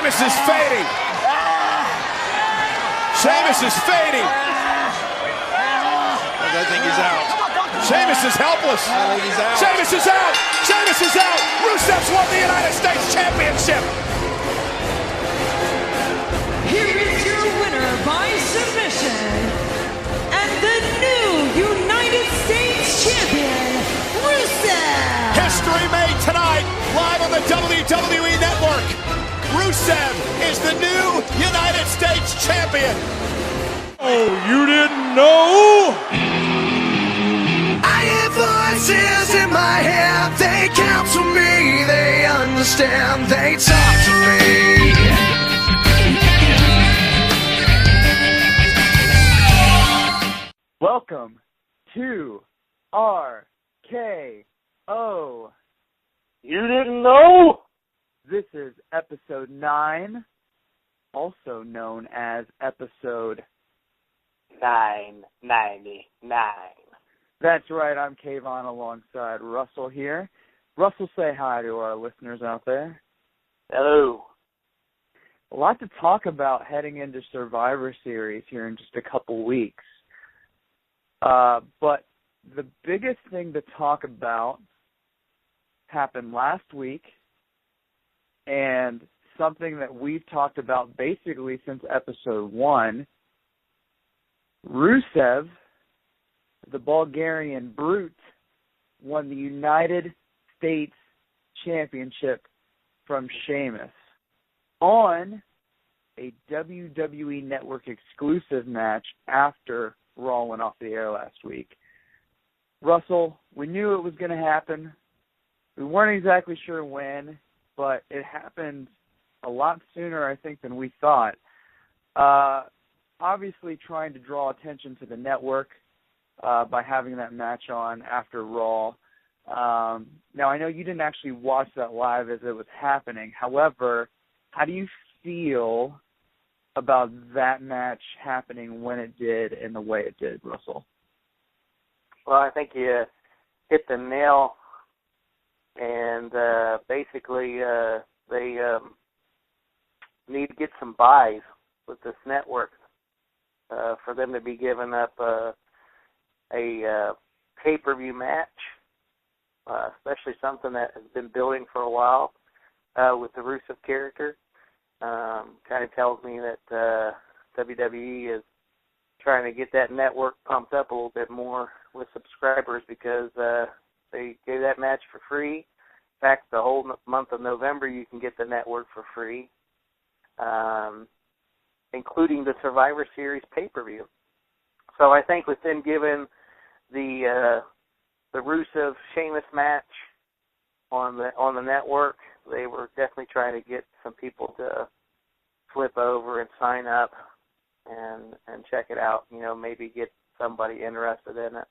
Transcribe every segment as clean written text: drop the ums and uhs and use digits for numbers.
Sheamus is fading. Sheamus is fading. I think he's out. Sheamus is helpless. I think he's out. Sheamus is out. Sheamus is out. Rusev's won the United States Championship. Here is your winner by submission, and the new United States Champion, Rusev. History made tonight, live on the WWE Network. Rusev is the new United States Champion. Oh, you didn't know? I hear voices in my head. They counsel me. They understand. They talk to me. Welcome to RKO. You didn't know? This is episode 9, also known as episode 999. That's right, I'm Kayvon alongside Russell here. Russell, say hi to our listeners out there. Hello. A lot to talk about heading into Survivor Series here in just a couple weeks. But the biggest thing to talk about happened last week, and something that we've talked about basically since episode 1. Rusev, the Bulgarian Brute, won the United States Championship from Sheamus on a WWE Network exclusive match after Raw went off the air last week. Russell, we knew it was going to happen. We weren't exactly sure when, but it happened a lot sooner, I think, than we thought. Obviously trying to draw attention to the network by having that match on after Raw. Now, I know you didn't actually watch that live as it was happening. However, how do you feel about that match happening when it did and the way it did, Russell? Well, I think you hit the nail, and basically they need to get some buys with this network for them to be giving up a pay-per-view match, especially something that has been building for a while with the Rusev character. Kind of tells me that WWE is trying to get that network pumped up a little bit more with subscribers because they gave that match for free. In fact, the whole month of November you can get the network for free, including the Survivor Series pay-per-view. So I think with them giving the Rusev Sheamus match on the network, they were definitely trying to get some people to flip over and sign up and check it out. You know, maybe get somebody interested in it.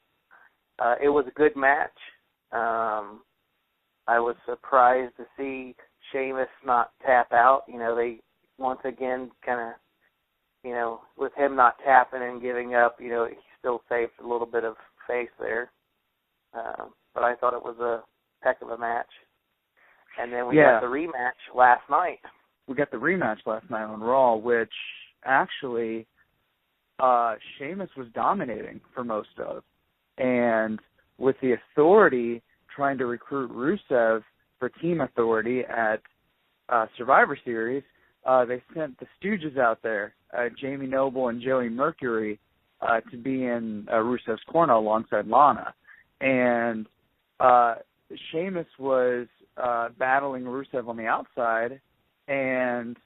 It was a good match. I was surprised to see Sheamus not tap out. You know, they once again kind of, you know, with him not tapping and giving up, you know, he still saved a little bit of face there. But I thought it was a heck of a match. And then we got the rematch last night. We got the rematch last night on Raw, which actually Sheamus was dominating for most of. And with the Authority trying to recruit Rusev for Team Authority at Survivor Series, they sent the Stooges out there, Jamie Noble and Joey Mercury, to be in Rusev's corner alongside Lana. And Sheamus was battling Rusev on the outside, and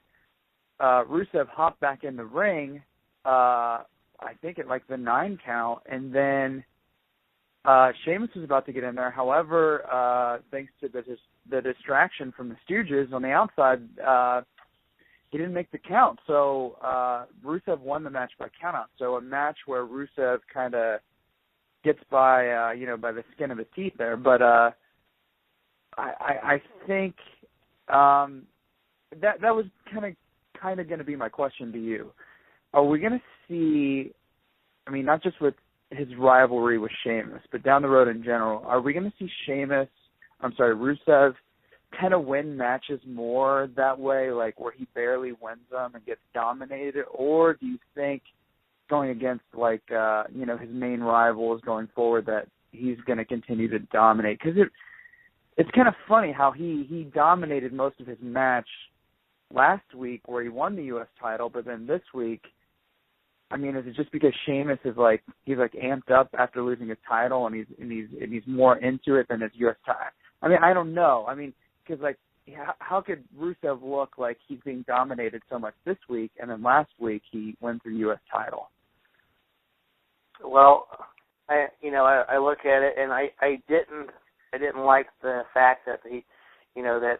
Rusev hopped back in the ring, I think at like the 9 count, and then Sheamus was about to get in there. However, thanks to the distraction from the Stooges on the outside, he didn't make the count. So Rusev won the match by countout. So a match where Rusev kind of gets by, by the skin of his teeth there. But I think that was kind of going to be my question to you. Are we going to see, I mean, not just with his rivalry with Sheamus, but down the road in general, are we going to see Rusev kind of win matches more that way, like where he barely wins them and gets dominated, or do you think going against like his main rivals going forward that he's going to continue to dominate? Because it's kind of funny how he dominated most of his match last week where he won the U.S. title, but then this week, I mean, is it just because Sheamus is he's amped up after losing his title and he's more into it than his U.S. title? I mean, I don't know. I mean, because how could Rusev look like he's being dominated so much this week, and then last week he wins the U.S. title? Well, I look at it and I didn't like the fact that that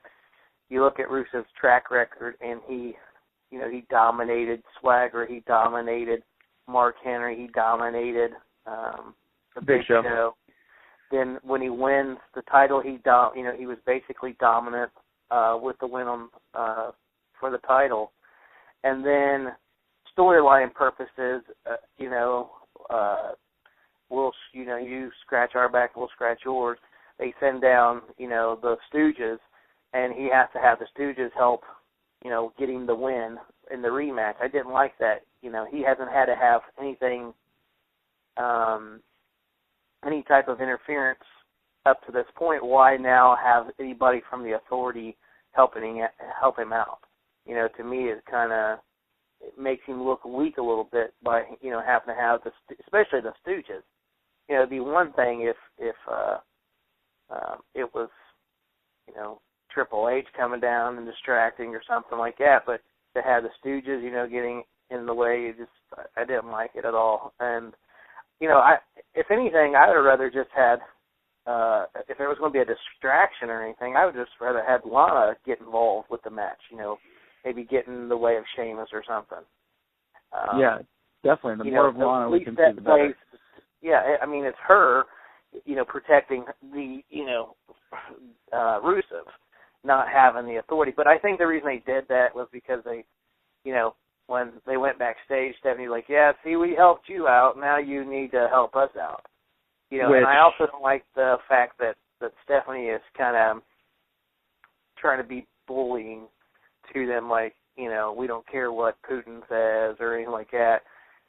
you look at Rusev's track record and he dominated Swagger, he dominated Mark Henry, he dominated the Big Show. Then when he wins the title, he was basically dominant with the win on for the title. And then storyline purposes, you scratch our back, we'll scratch yours. They send down, the Stooges, and he has to have the Stooges help, getting the win in the rematch. I didn't like that. He hasn't had to have anything, any type of interference up to this point. Why now have anybody from the Authority help him out? To me, it makes him look weak a little bit by, having to have especially the Stooges. It'd be one thing if it was, Triple H coming down and distracting or something like that, but to have the Stooges, getting in the way, I didn't like it at all. And, if anything, I would have rather just had, if there was going to be a distraction or anything, I would just rather have Lana get involved with the match, maybe get in the way of Sheamus or something. Yeah, definitely. The more of Lana we can see, the better. Yeah, I mean, it's her, protecting the, Rusev, not having the Authority. But I think the reason they did that was because they, when they went backstage, Stephanie's like, yeah, see, we helped you out. Now you need to help us out. And I also don't like the fact that Stephanie is kind of trying to be bullying to them, like, we don't care what Putin says or anything like that.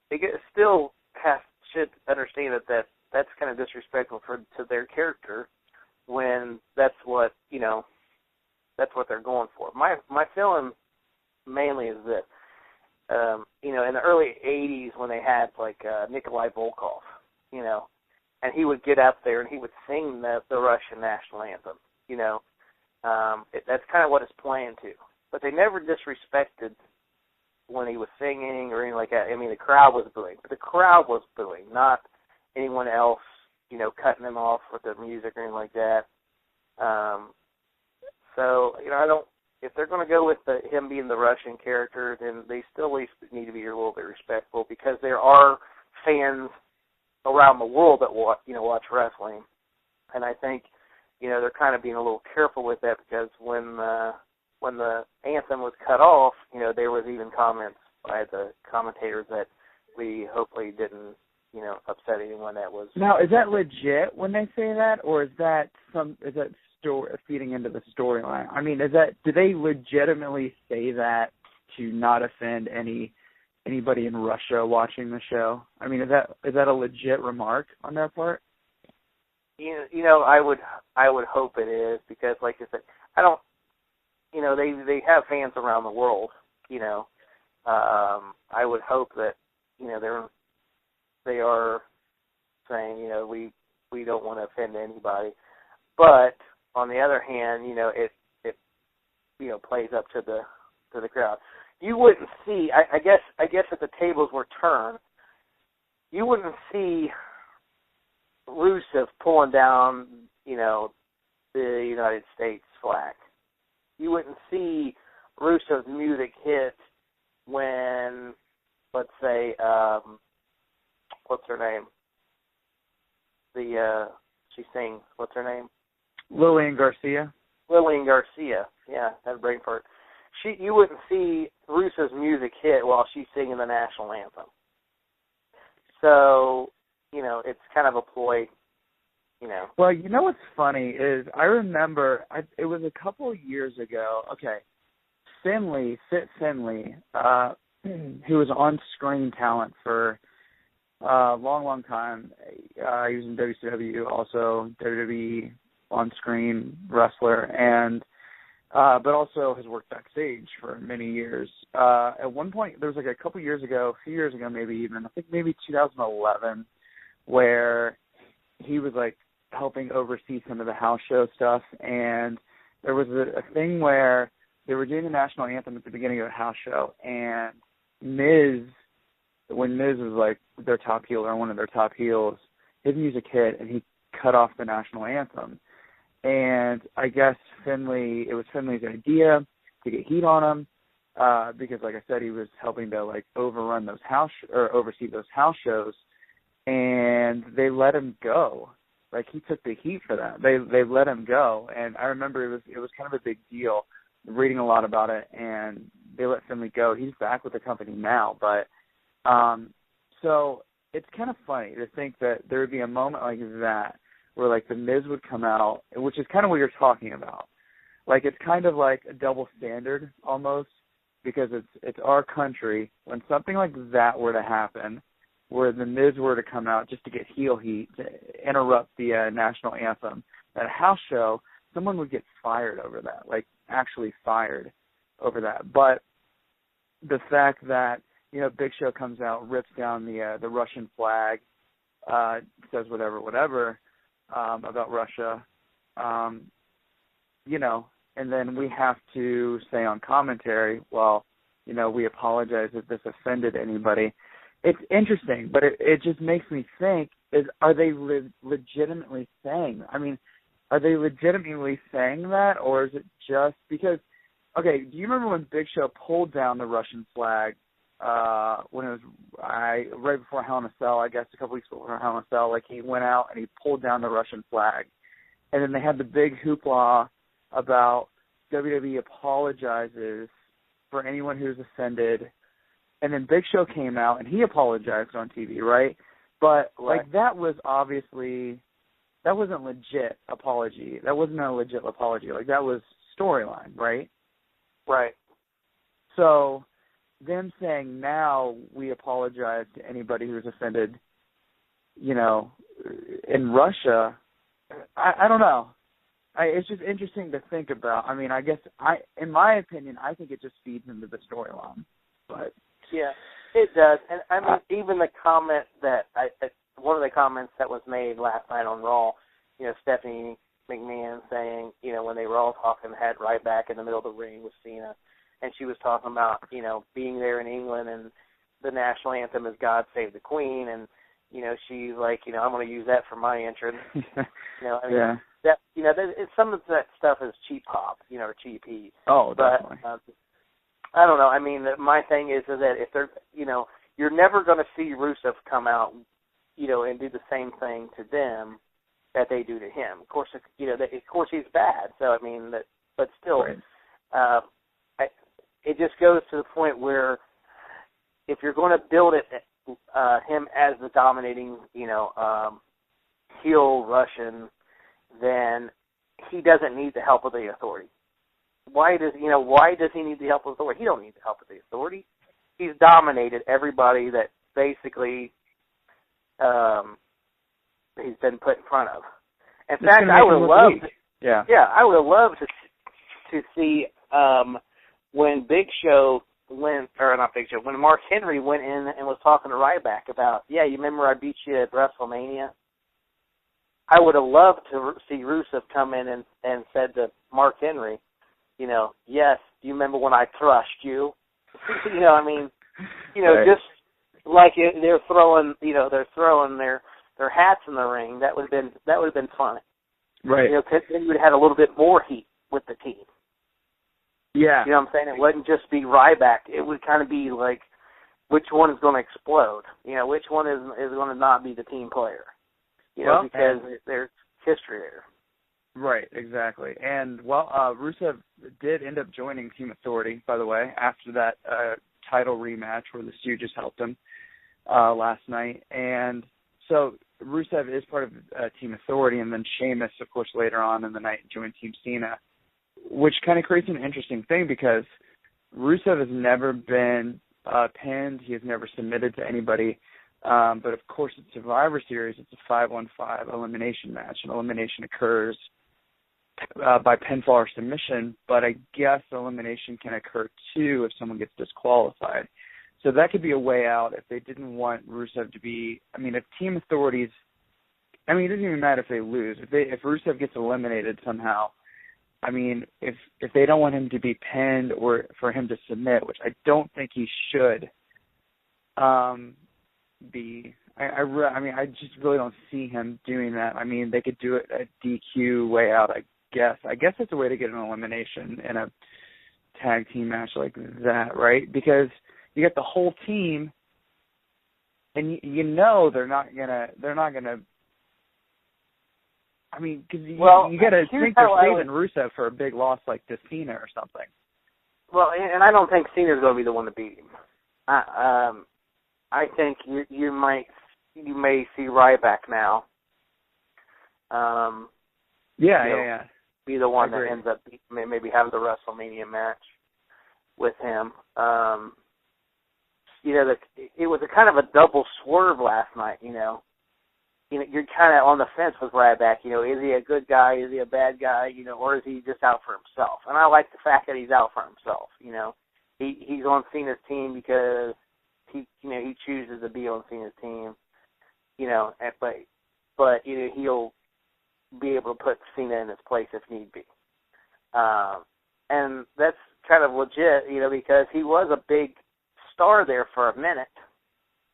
They still should understand that that's kind of disrespectful to their character when that's what they're going for. My feeling mainly is that in the early '80s when they had Nikolai Volkov, and he would get up there and he would sing the Russian national anthem. That's kind of what it's playing to. But they never disrespected when he was singing or anything like that. I mean, the crowd was booing. But the crowd was booing, not anyone else, cutting them off with the music or anything like that. So, I don't, if they're going to go with him being the Russian character, then they still at least need to be a little bit respectful, because there are fans around the world that watch wrestling. And I think, they're kind of being a little careful with that, because when the anthem was cut off, there was even comments by the commentators that we hopefully didn't, upset anyone that was. Now, is that legit when they say that, or is that feeding into the storyline? I mean, do they legitimately say that to not offend anybody in Russia watching the show? I mean, is that a legit remark on their part? I would hope it is, because, like I said, I don't. They have fans around the world. I would hope that they are saying, we don't want to offend anybody. But on the other hand, it plays up to the crowd. You wouldn't see. I guess if the tables were turned, you wouldn't see Rusev pulling down, the United States flag. You wouldn't see Rusev's music hit when, let's say, what's her name? She sings. What's her name? Lillian Garcia. Lillian Garcia. Yeah, that brain fart. You wouldn't see Rusev's music hit while she's singing the national anthem. So, it's kind of a ploy Well, you know what's funny is I remember it was a couple of years ago. Okay, Fit Finley, who was on-screen talent for a long time. He was in WCW, also WWE on-screen wrestler, and but also has worked backstage for many years. At one point, there was like a few years ago, maybe even, I think maybe 2011, where he was like helping oversee some of the house show stuff, and there was a thing where they were doing the national anthem at the beginning of a house show, and when Miz was like their top heel or one of their top heels, his music hit, and he cut off the national anthem. And I guess it was Finley's idea to get heat on him, because like I said, he was helping to like oversee those house shows, and they let him go. Like, he took the heat for that. They let him go, and I remember it was kind of a big deal, reading a lot about it, and they let Finley go. He's back with the company now, but so it's kind of funny to think that there would be a moment like that where like the Miz would come out, which is kind of what you're talking about. Like, it's kind of like a double standard almost, because it's our country. When something like that were to happen, where the Miz were to come out just to get heel heat, to interrupt the national anthem at a house show, someone would get fired over that, like actually fired over that. But the fact that, Big Show comes out, rips down the Russian flag, says whatever about Russia, and then we have to say on commentary, well, we apologize if this offended anybody. It's interesting, but it just makes me think, are they legitimately saying that? I mean, are they legitimately saying that, or is it just because, okay, do you remember when Big Show pulled down the Russian flag when it was right before Hell in a Cell, I guess a couple weeks before Hell in a Cell, like he went out and he pulled down the Russian flag, and then they had the big hoopla about WWE apologizes for anyone who's offended. And then Big Show came out, and he apologized on TV, right? But, like, that wasn't legit apology. That wasn't a legit apology. Like, that was storyline, right? Right. So them saying now we apologize to anybody who's offended, in Russia, I don't know. It's just interesting to think about. I mean, I guess, in my opinion, I think it just feeds into the storyline. But yeah, it does. And I mean, even the comment that one of the comments that was made last night on Raw, Stephanie McMahon saying, when they were all talking, had Ryback in the middle of the ring with Cena, and she was talking about, being there in England and the national anthem is God Save the Queen, and, she's like, I'm going to use that for my entrance. Yeah. That, some of that stuff is cheap pop, or cheap heat. Oh, definitely. But, I don't know. I mean, my thing is that if they're, you're never going to see Rusev come out, and do the same thing to them that they do to him. Of course, of course he's bad. So I mean, but still, right. It just goes to the point where if you're going to build him as the dominating, heel Russian, then he doesn't need the help of the Authority. Why does he need the help of the Authority? He don't need the help of the Authority. He's dominated everybody that basically he's been put in front of. In fact, I would love I would love to see when when Mark Henry went in and was talking to Ryback about, you remember I beat you at WrestleMania? I would have loved to see Rusev come in and said to Mark Henry, yes, do you remember when I thrust you? Right. Just like they're throwing their hats in the ring. That would have been fun. Right. Then you would have had a little bit more heat with the team. Yeah. You know what I'm saying? It wouldn't just be Ryback. It would kind of be like, which one is going to explode? Which one is going to not be the team player? Because there's history there. Right, exactly. And, Rusev did end up joining Team Authority, by the way, after that title rematch where the Stooges helped him last night. And so Rusev is part of Team Authority, and then Sheamus, of course, later on in the night joined Team Cena, which kind of creates an interesting thing because Rusev has never been pinned. He has never submitted to anybody. But, of course, at Survivor Series, it's a 5-on-5 elimination match. An elimination occurs by pinfall or submission, but I guess elimination can occur, too, if someone gets disqualified. So that could be a way out if they didn't want Rusev to be – I mean, if Team Authorities – I mean, it doesn't even matter if they lose. If Rusev gets eliminated somehow, I mean, if they don't want him to be pinned or for him to submit, which I don't think he should be. I mean, I just really don't see him doing that. I mean, they could do it a DQ way out, I guess. I guess it's a way to get an elimination in a tag team match like that, right? Because you get the whole team, and you know they're not gonna. I mean, because you got to think they're saving Rusev for a big loss like to Cena or something. Well, and I don't think Cena's going to be the one to beat him. I think you may see Ryback now. Yeah. Be the one that ends up maybe having the WrestleMania match with him. It was a kind of a double swerve last night. You're kind of on the fence with Ryback. Is he a good guy? Is he a bad guy? Or is he just out for himself? And I like the fact that he's out for himself. He's on Cena's team because he chooses to be on Cena's team. But he'll be able to put Cena in his place if need be. And that's kind of legit, because he was a big star there for a minute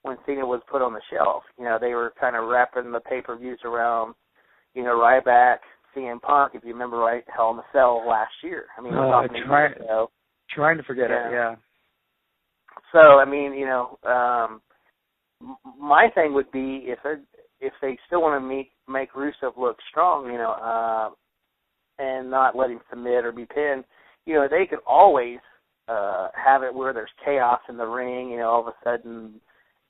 when Cena was put on the shelf. They were kind of wrapping the pay-per-views around, Ryback, CM Punk, if you remember right, Hell in a Cell last year. I mean, trying to forget it, yeah. So, I mean, my thing would be if they still want to make Rusev look strong, and not let him submit or be pinned, they could always have it where there's chaos in the ring. All of a sudden,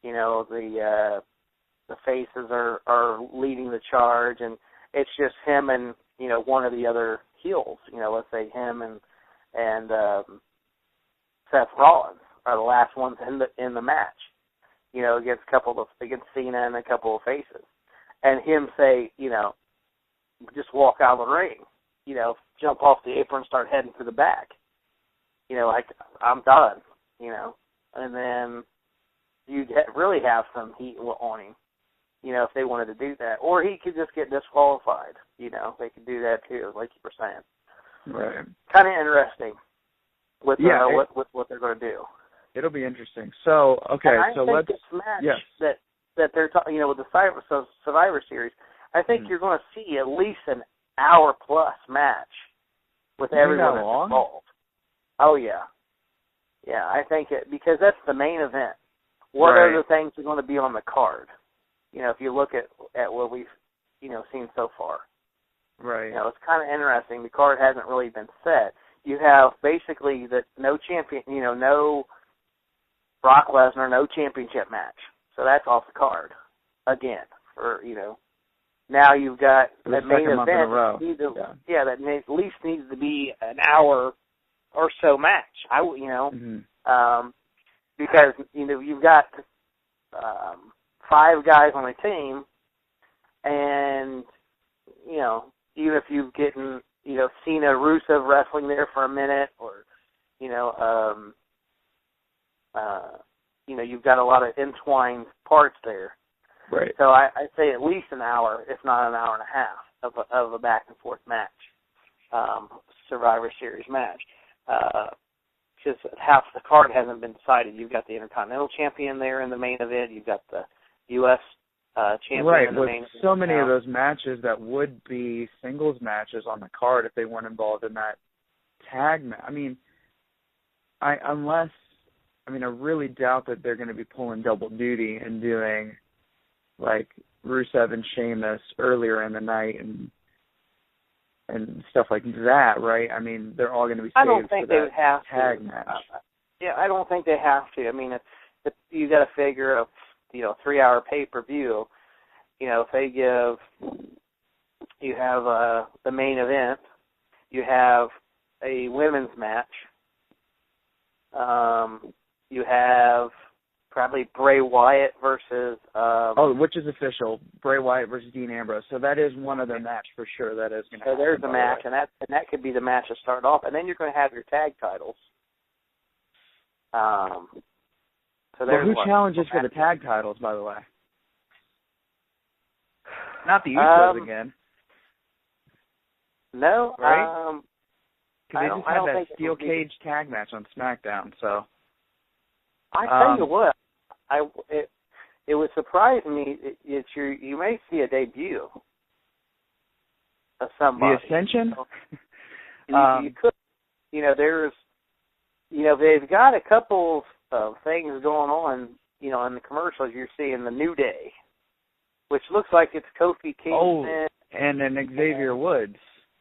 the faces are leading the charge, and it's just him and one of the other heels. Let's say him and Seth Rollins are the last ones in the match. Against Cena and a couple of faces, and him say, just walk out of the ring, jump off the apron, start heading to the back, like I'm done, and then you'd really have some heat on him, if they wanted to do that, or he could just get disqualified, they could do that too, like you were saying. Right. Kind of interesting with what they're going to do. It'll be interesting. So, okay, so let's... this match that they're talking, with the Survivor Series, I think you're going to see at least an hour-plus match with everyone that's involved. Oh, yeah. Yeah, I think because that's the main event. What other things are going to be on the card? If you look at what we've, seen so far. Right. It's kind of interesting. The card hasn't really been set. You have basically no champion, no Brock Lesnar, no championship match. So that's off the card again. Now you've got that main event. That at least needs to be an hour or so match. Because you've got 5 guys on a team, and even if you've getting Cena, Rusev wrestling there for a minute, or you've got a lot of entwined parts there. Right. So I'd say at least an hour, if not an hour and a half, of a back and forth match, Survivor Series match. Because half the card hasn't been decided. You've got the Intercontinental Champion there in the main event. You've got the U.S. Champion in the main event. Right, with so many of those matches that would be singles matches on the card if they weren't involved in that tag match. I mean, I really doubt that they're going to be pulling double duty and doing like Rusev and Sheamus earlier in the night and stuff like that, right? I mean, they're all going to be saved for that tag match. I don't think they have to. I mean, you got to figure a 3-hour pay-per-view. if they you have the main event, you have a women's match, you have probably Bray Wyatt versus which is official, Bray Wyatt versus Dean Ambrose. So that is one other match for sure that is going to happen. So there's the match, and that could be the match to start off, and then you're going to have your tag titles. So who challenges for the tag titles, by the way? Not the Usos again. No, right? Because they just had that steel cage tag match on SmackDown. So I tell you what, it would surprise me that you may see a debut of somebody. The Ascension. You could, there's, they've got a couple of things going on, in the commercials. You're seeing the New Day, which looks like it's Kofi Kingston. And then Xavier Woods.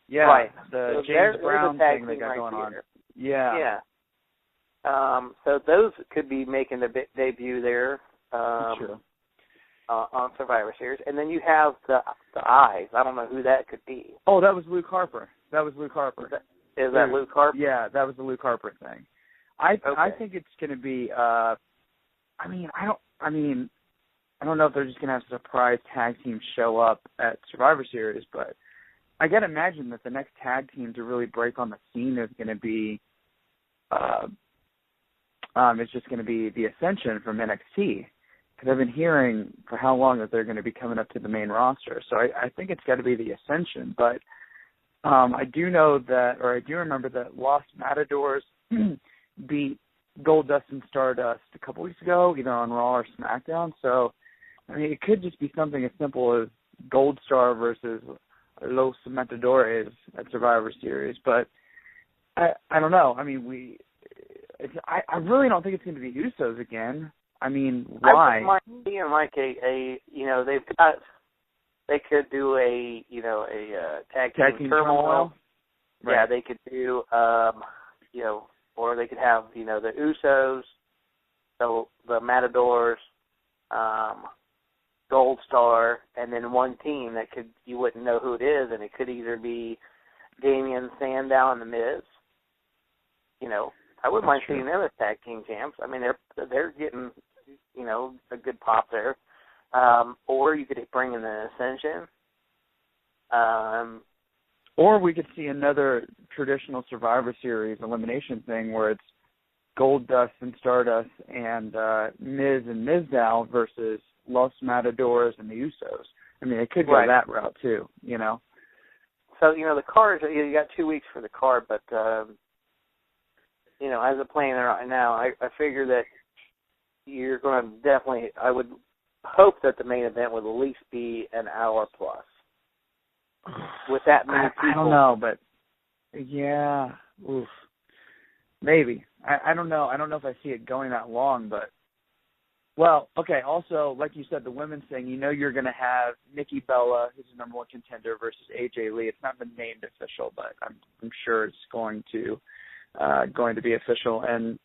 Yeah, right. The James Brown thing they got going on. Yeah. Yeah. So those could be making the debut there True. On Survivor Series. And then you have the Eyes. I don't know who that could be. Oh, that was Luke Harper. Is that Luke Harper? Yeah, that was the Luke Harper thing. I think it's going to be. I don't know if they're just going to have surprise tag teams show up at Survivor Series, but I got to imagine that the next tag team to really break on the scene is going to be. It's just going to be the Ascension from NXT, because I've been hearing for how long that they're going to be coming up to the main roster. So I think it's got to be the Ascension, but I do remember that Los Matadors beat Goldust and Stardust a couple weeks ago, either on Raw or SmackDown. So, it could just be something as simple as Gold Star versus Los Matadores at Survivor Series. But I don't know. I really don't think it's going to be Usos again. Why? I might be like they could do a tag team turmoil. Right. Yeah, they could do or they could have the Usos, the Matadors, Gold Star, and then one team that you wouldn't know who it is, and it could either be Damian Sandow and The Miz. I wouldn't mind seeing them as tag team champs. They're getting a good pop there. Or you could bring in the Ascension. Or we could see another traditional Survivor Series elimination thing where it's Goldust and Stardust and Miz and Mizdow versus Los Matadors and the Usos. It could go that route too, So, the card, you got 2 weeks for the card, but, as a playing right now, I figure that you're going to definitely, I would hope that the main event would at least be an hour plus. With that many people. I don't know, but yeah, oof. Maybe. I don't know. I don't know if I see it going that long, but okay. Also, like you said, the women's thing. You're going to have Nikki Bella, who's the number one contender, versus AJ Lee. It's not been named official, but I'm sure it's going to be official. And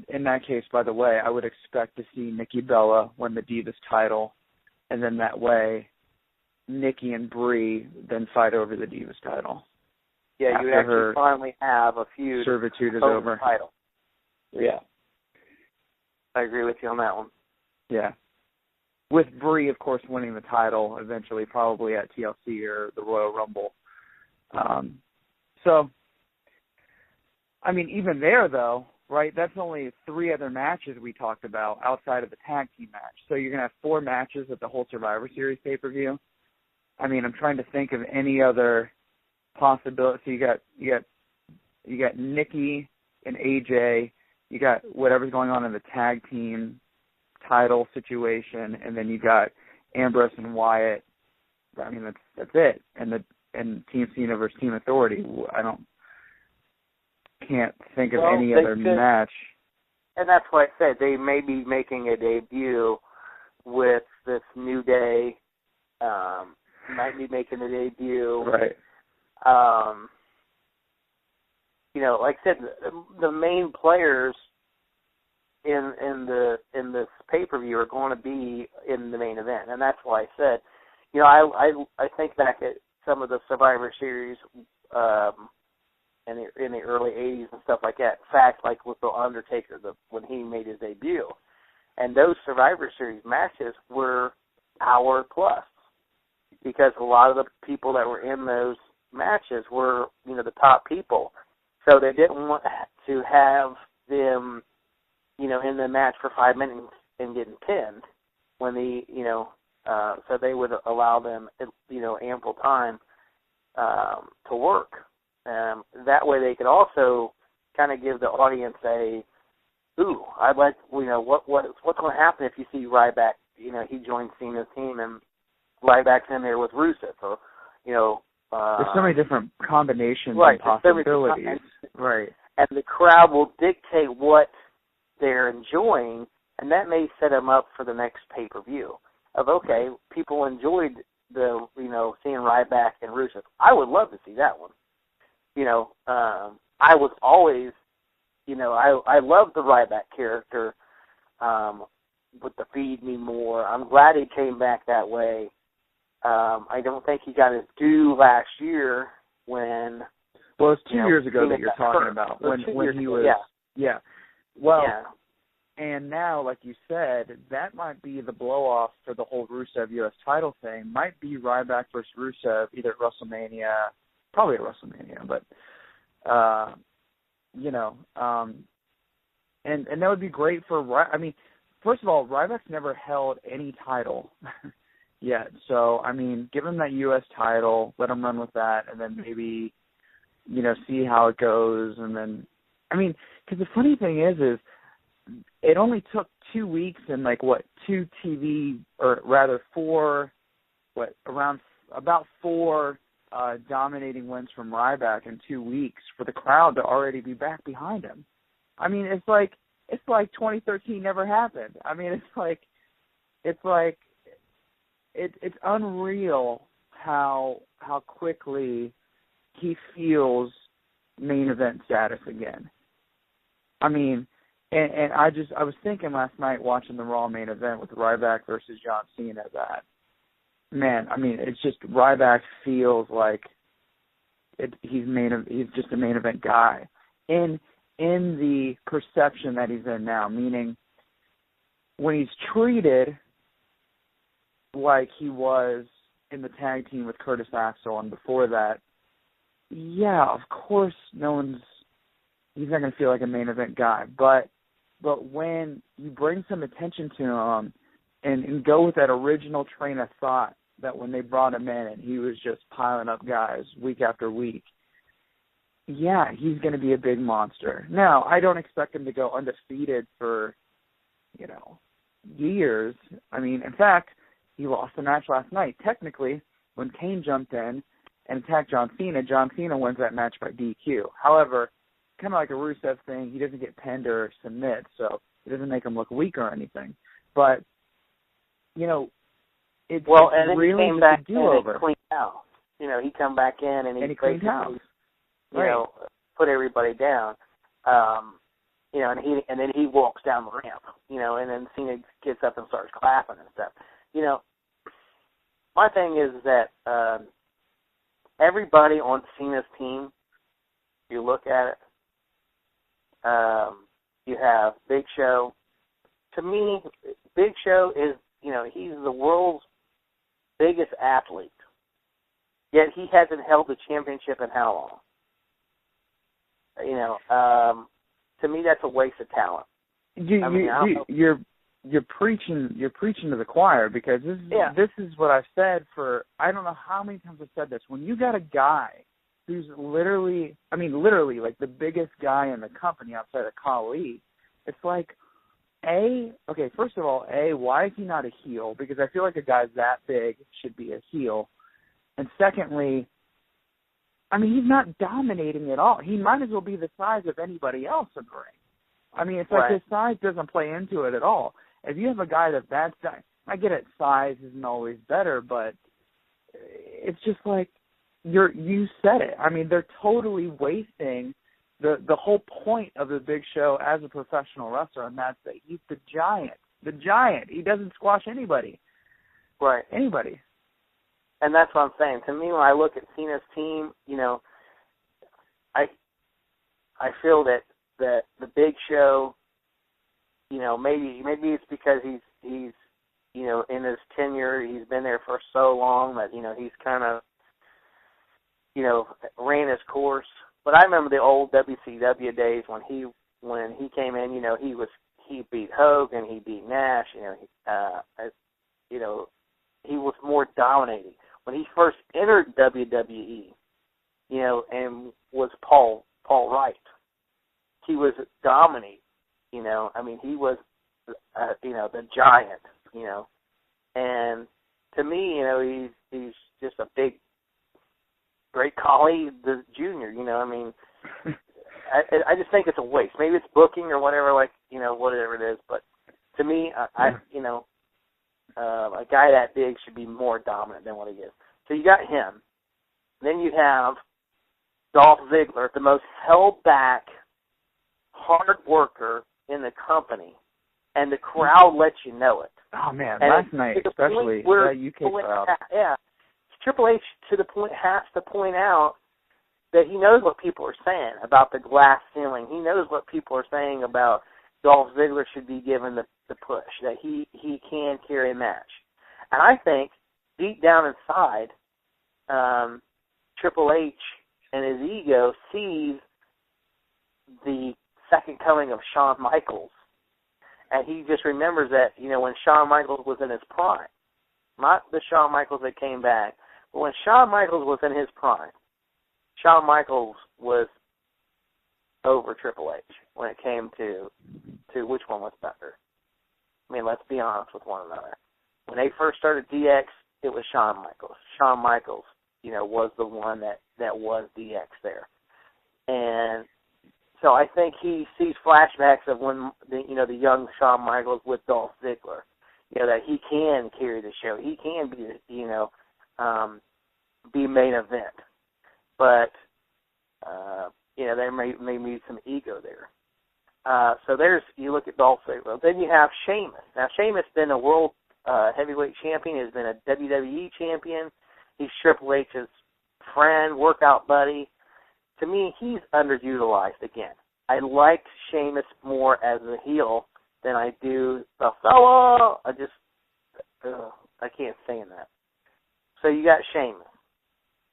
in that case, by the way, I would expect to see Nikki Bella win the Divas title, and then that way, Nikki and Brie then fight over the Divas title. Yeah, you actually finally have a feud. Servitude is over. Title. Yeah. I agree with you on that one. Yeah. With Brie, of course, winning the title eventually, probably at TLC or the Royal Rumble. Even there, though, right, that's only 3 other matches we talked about outside of the tag team match. So you're going to have 4 matches at the whole Survivor Series pay-per-view. I'm trying to think of any other possibility. So you got Nikki and AJ. You got whatever's going on in the tag team title situation, and then you got Ambrose and Wyatt. That's it. And Team Cena versus Team Authority. Can't think of any other match. And that's why I said they may be making a debut with this New Day. Might be making a debut. Right. Like I said, the main players in this pay-per-view are going to be in the main event, and that's why I said, you know, I think back at some of the Survivor Series in the early '80s and stuff like that. In fact, like with the Undertaker, when he made his debut, and those Survivor Series matches were hour plus, because a lot of the people that were in those matches were, you know, the top people, so they didn't want to have them, you know, in the match for 5 minutes and getting pinned when so they would allow them, you know, ample time to work. That way they could also kind of give the audience I'd like, you know, what's going to happen if you see Ryback, you know, he joins Cena's team and Ryback's in there with Rusev, or, you know. There's so many different combinations and possibilities. Right. And the crowd will dictate what they're enjoying, and that may set them up for the next pay-per-view of, okay, people enjoyed seeing Ryback and Rusev. I would love to see that one. You know, I was always, you know, I love the Ryback character with the Feed Me More. I'm glad he came back that way. I don't think he got his due last year when. Well, it's 2 years ago that you're talking about when he was. Yeah. Well, and now, like you said, that might be the blow-off for the whole Rusev U.S. title thing. Might be Ryback versus Rusev, either at WrestleMania, probably at WrestleMania, but, you know, and that would be great for, I mean, first of all, Ryback's never held any title yet. So, I mean, give him that U.S. title, let him run with that, and then maybe, you know, see how it goes. And then, I mean, because the funny thing is it only took 2 weeks and, like, two TV, or rather about four dominating wins from Ryback in 2 weeks for the crowd to already be back behind him. I mean, it's like 2013 never happened. I mean, it's unreal how quickly he feels main event status again. I mean, and I was thinking last night watching the Raw main event with Ryback versus John Cena that, man, I mean, it's just Ryback feels like he's just a main event guy in the perception that he's in now, meaning when he's treated like he was in the tag team with Curtis Axel and before that, yeah, of course he's not going to feel like a main event guy, but when you bring some attention to him and go with that original train of thought that when they brought him in and he was just piling up guys week after week, yeah, he's going to be a big monster. Now, I don't expect him to go undefeated for, you know, years. I mean, in fact, he lost the match last night. Technically, when Kane jumped in and attacked John Cena wins that match by DQ. However, kind of like a Rusev thing, he doesn't get pinned or submit, so it doesn't make him look weak or anything. But, you know, it's really just a do-over. And cleaned house. You know, he come back in and he cleaned house. You know, put everybody down. You know, and then he walks down the ramp. You know, and then Cena gets up and starts clapping and stuff. You know, my thing is that everybody on Cena's team, you look at it, you have Big Show. To me, Big Show is, you know, he's the world's biggest athlete, yet he hasn't held the championship in how long? You know, to me, that's a waste of talent. You're preaching to the choir, because this is what I've said for, I don't know how many times I've said this. When you got a guy who's literally like the biggest guy in the company outside of Khali, it's like, first of all, why is he not a heel? Because I feel like a guy that big should be a heel. And secondly, I mean, he's not dominating at all. He might as well be the size of anybody else in the ring. I mean, it's like his size doesn't play into it at all. If you have a guy that's size, I get it, size isn't always better, but it's just like, you said it. I mean, they're totally wasting the whole point of the Big Show as a professional wrestler, and that's that he's the giant. The giant. He doesn't squash anybody. Right. Anybody. And that's what I'm saying. To me, when I look at Cena's team, you know, I feel that the Big Show, you know, maybe it's because he's you know, in his tenure, he's been there for so long that, you know, he's kind of, you know, ran his course. But I remember the old WCW days when he came in, you know, he beat Hogan, he beat Nash, you know, he was more dominating. When he first entered WWE, you know, and was Paul Wright, he was dominating, you know. I mean, he was, you know, the giant, you know. And to me, you know, he's just a big, great Khali, the junior, you know. I mean, I just think it's a waste. Maybe it's booking or whatever, like, you know, whatever it is. But to me, I you know, a guy that big should be more dominant than what he is. So you got him. Then you have Dolph Ziggler, the most held-back, hard worker in the company, and the crowd lets you know it. Oh, man, and last night, especially, that UK crowd. Yeah. Triple H to the point has to point out that he knows what people are saying about the glass ceiling. He knows what people are saying about Dolph Ziggler should be given the push, that he can carry a match. And I think deep down inside, Triple H and his ego sees the second coming of Shawn Michaels. And he just remembers that, you know, when Shawn Michaels was in his prime, not the Shawn Michaels that came back, but when Shawn Michaels was in his prime, Shawn Michaels was over Triple H when it came to which one was better. I mean, let's be honest with one another. When they first started DX, it was Shawn Michaels. Shawn Michaels, you know, was the one that was DX there. And so I think he sees flashbacks of when, the young Shawn Michaels with Dolph Ziggler, you know, that he can carry the show. He can be, be main event. But, there may be some ego there. So you look at Dolph Ziggler. Then you have Sheamus. Now, Sheamus has been a world heavyweight champion. He's been a WWE champion. He's Triple H's friend, workout buddy. To me, he's underutilized again. I like Sheamus more as a heel than I do the fella. I can't stand that. So you got Sheamus.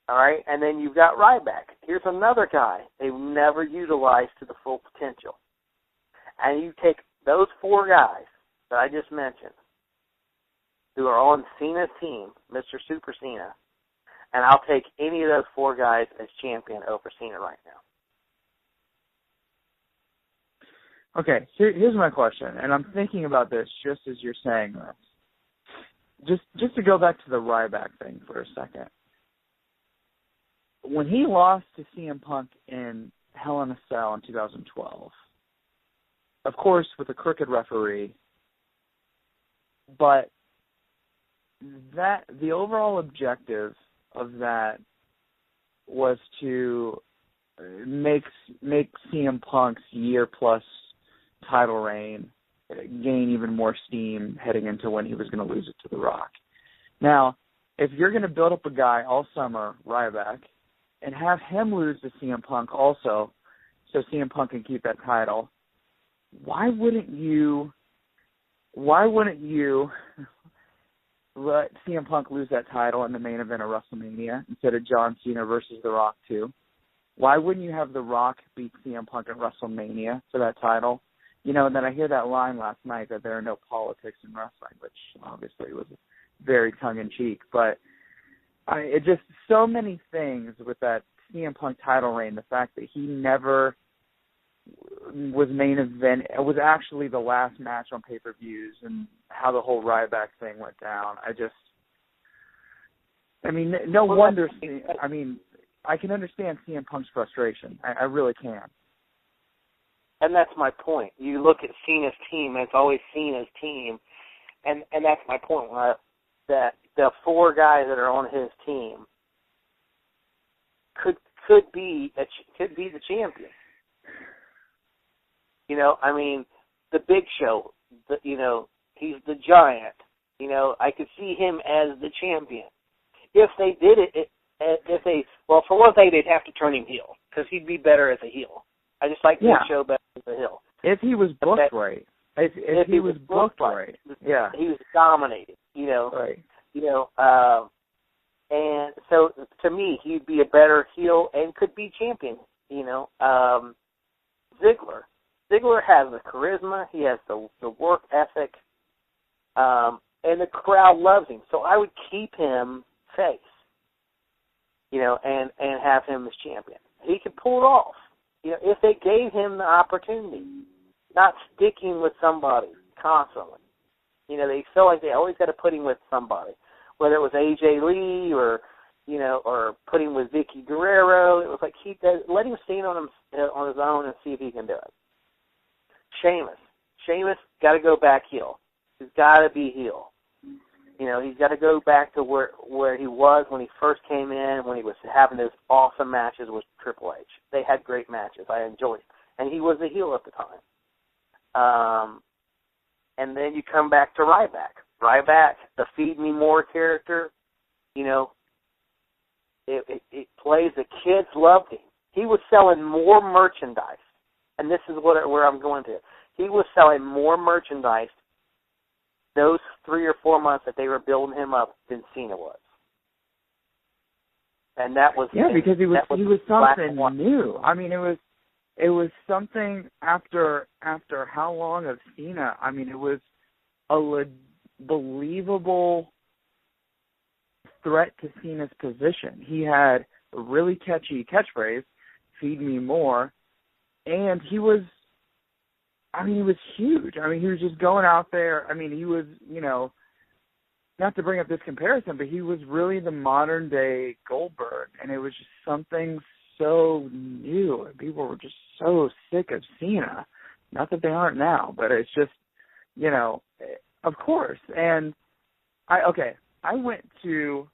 All right? And then you've got Ryback. Here's another guy they've never utilized to the full potential. And you take those four guys that I just mentioned who are on Cena's team, Mr. Super Cena, and I'll take any of those four guys as champion over Cena right now. Okay, here's my question, and I'm thinking about this just as you're saying this. Just to go back to the Ryback thing for a second. When he lost to CM Punk in Hell in a Cell in 2012, of course with a crooked referee, but the overall objective of that was to make CM Punk's year-plus title reign gain even more steam heading into when he was going to lose it to The Rock. Now, if you're going to build up a guy all summer, Ryback, and have him lose to CM Punk also so CM Punk can keep that title, why wouldn't you let CM Punk lose that title in the main event of WrestleMania instead of John Cena versus The Rock too? Why wouldn't you have The Rock beat CM Punk at WrestleMania for that title? And then I hear that line last night that there are no politics in wrestling, which obviously was very tongue-in-cheek. But it just so many things with that CM Punk title reign, the fact that he never was main event. It was actually the last match on pay-per-views, and how the whole Ryback thing went down. No wonder. I can understand CM Punk's frustration. I really can. And that's my point. You look at Cena's team, and it's always Cena's team, and that's my point. That the four guys that are on his team could be the champion. You know, I mean, the Big Show, he's the giant. You know, I could see him as the champion. If they did it, for one thing, they'd have to turn him heel because he'd be better as a heel. I just like Big Show better as a heel. If he was booked right. If he was booked right. Yeah. He was dominated, you know. Right. You know, and so to me, he'd be a better heel and could be champion, you know. Ziggler has the charisma, he has the work ethic, and the crowd loves him. So I would keep him face, you know, and have him as champion. He could pull it off, you know, if they gave him the opportunity, not sticking with somebody constantly. You know, they feel like they always got to put him with somebody, whether it was AJ Lee or, you know, or put him with Vicky Guerrero. It was like let him stand on his own and see if he can do it. Sheamus got to go back heel. He's got to be heel. You know, he's got to go back to where he was when he first came in, when he was having those awesome matches with Triple H. They had great matches. I enjoyed it. And he was the heel at the time. And then you come back to Ryback. Ryback, the Feed Me More character, you know, it plays, the kids loved him. He was selling more merchandise. And this is where I'm going to. He was selling more merchandise those 3 or 4 months that they were building him up than Cena was. And that was because he was something new. I mean, it was something after how long of Cena? I mean, it was a believable threat to Cena's position. He had a really catchy catchphrase, "Feed me more," and he was huge. I mean, he was just going out there. I mean, he was, you know, not to bring up this comparison, but he was really the modern day Goldberg, and it was just something so new, and people were just so sick of Cena. Not that they aren't now, but it's just, you know, of course. And I went to,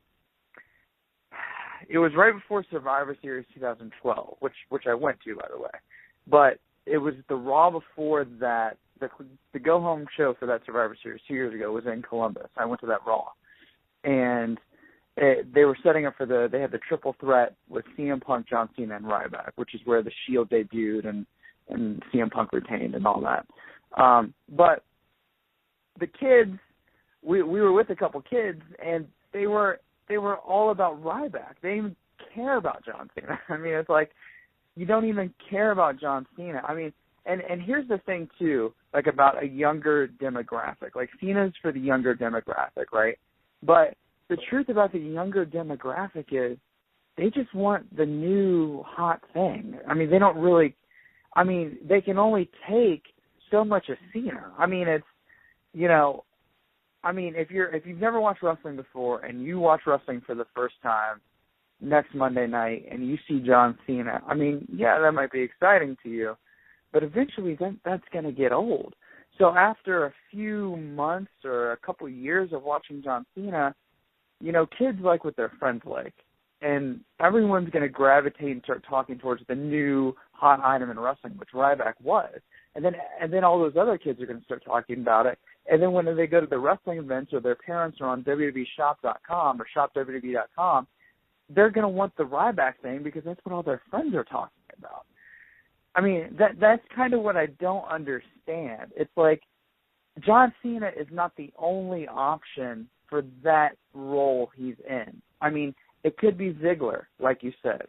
it was right before Survivor Series 2012, which I went to, by the way, but it was the Raw before that. The go-home show for that Survivor Series 2 years ago was in Columbus. I went to that Raw, and they were setting up they had the triple threat with CM Punk, John Cena, and Ryback, which is where the Shield debuted and CM Punk retained and all that. But the kids, we were with a couple kids, and they were all about Ryback. They didn't even care about John Cena. I mean, it's like, you don't even care about John Cena. I mean, and here's the thing, too, like about a younger demographic. Like, Cena's for the younger demographic, right? But the truth about the younger demographic is they just want the new hot thing. I mean, they don't really – I mean, they can only take so much of Cena. I mean, it's, you know – I mean, if you've never watched wrestling before and you watch wrestling for the first time next Monday night and you see John Cena, I mean, yeah, that might be exciting to you, but eventually that's going to get old. So after a few months or a couple of years of watching John Cena, you know, kids like what their friends like, and everyone's going to gravitate and start talking towards the new hot item in wrestling, which Ryback was. And then all those other kids are going to start talking about it. And then when they go to the wrestling events or their parents are on WWEshop.com or shopwwe.com, they're going to want the Ryback thing because that's what all their friends are talking about. I mean, that's kind of what I don't understand. It's like John Cena is not the only option for that role he's in. I mean, it could be Ziggler, like you said.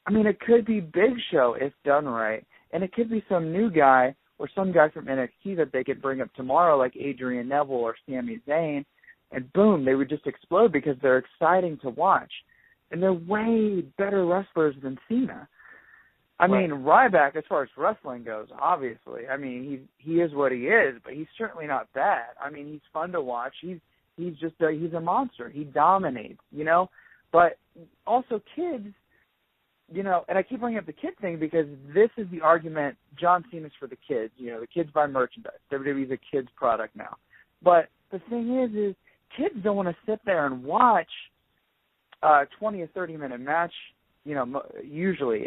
I mean, it could be Big Show if done right. And it could be some new guy or some guy from NXT that they could bring up tomorrow, like Adrian Neville or Sami Zayn, and boom, they would just explode because they're exciting to watch. And they're way better wrestlers than Cena. I mean, Ryback, as far as wrestling goes, obviously, I mean, he is what he is, but he's certainly not bad. I mean, he's fun to watch. He's a monster. He dominates, you know. But also kids, you know, and I keep bringing up the kid thing because this is the argument. John Cena's for the kids. You know, the kids buy merchandise. WWE's a kid's product now. But the thing is kids don't want to sit there and watch a 20 or 30-minute match. You know, usually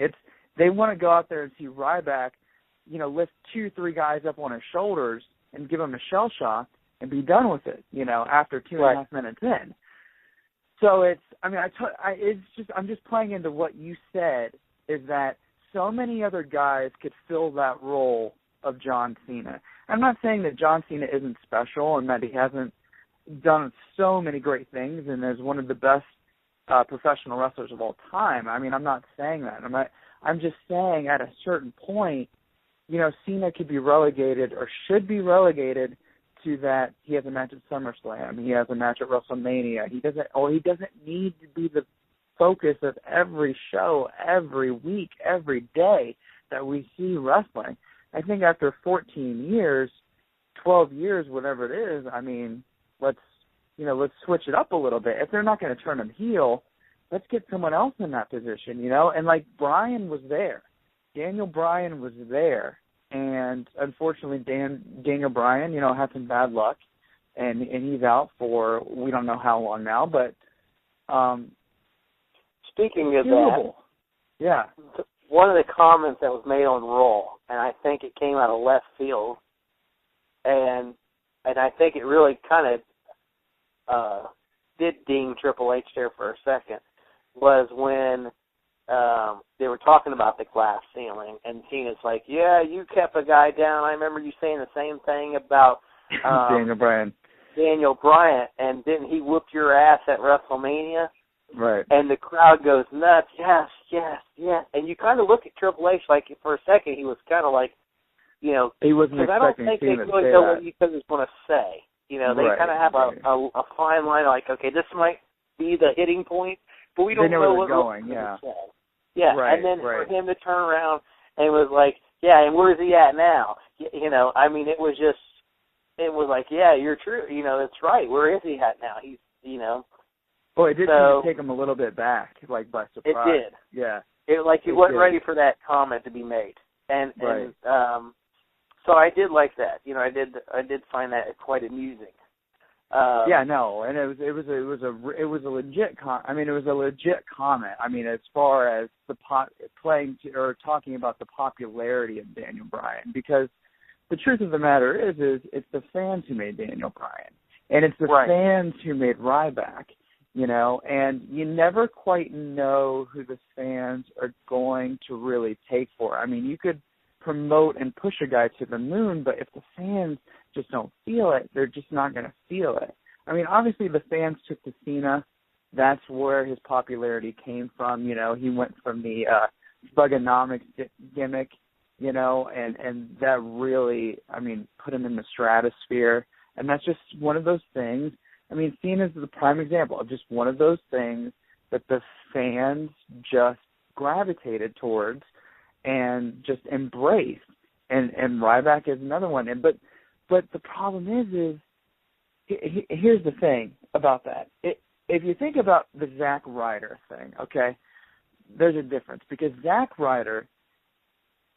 they want to go out there and see Ryback lift 2-3 guys up on his shoulders and give him a shell shock and be done with it, after 2.5 minutes in. So I'm just playing into what you said, is that so many other guys could fill that role of John Cena. I'm not saying that John Cena isn't special and that he hasn't done so many great things and is one of the best professional wrestlers of all time. I mean, I'm not saying that. I'm just saying at a certain point, Cena could be relegated or should be relegated to that. He has a match at SummerSlam. He has a match at WrestleMania. He doesn't need to be the focus of every show, every week, every day that we see wrestling. I think after 14 years, 12 years, whatever it is, I mean, let's switch it up a little bit. If they're not going to turn him heel, let's get someone else in that position, And like Bryan was there. Daniel Bryan was there. And unfortunately, Daniel Bryan, had some bad luck. And he's out for we don't know how long now. But speaking of that, yeah. One of the comments that was made on Raw, and I think it came out of left field, and I think it really kind of did ding Triple H there for a second, was when they were talking about the glass ceiling, and Cena's like, yeah, you kept a guy down. I remember you saying the same thing about Daniel Bryan, and didn't he whoop your ass at WrestleMania? Right. And the crowd goes nuts, yes, yes, yes. And you kind of look at Triple H like for a second he was kind of like, he wasn't expecting because I don't think they really know what he was going to say. They kind of have a fine line, like, okay, this might be the hitting point, but we don't know what going. Yeah, yeah. Right, and then for him to turn around and was like, yeah, and where's he at now? I mean, it was like, yeah, you're true. That's right. Where is he at now? He's, Well, it did seem to take him a little bit back, like by surprise. It did. Yeah. He wasn't ready for that comment to be made, and so I did like that. I did find that quite amusing. Yeah, no, and it was a legit it was a legit comment. I mean, as far as the talking about the popularity of Daniel Bryan, because the truth of the matter is it's the fans who made Daniel Bryan, and it's the fans who made Ryback. And you never quite know who the fans are going to really take for. I mean, you could promote and push a guy to the moon, but if the fans just don't feel it, they're just not going to feel it. I mean, obviously the fans took to Cena. That's where his popularity came from. He went from the Thuganomics gimmick, and that really, put him in the stratosphere. And that's just one of those things. I mean, Cena's the prime example of just one of those things that the fans just gravitated towards and just embraced. And Ryback is another one. But the problem is here's the thing about that. If you think about the Zack Ryder thing, okay, there's a difference because Zack Ryder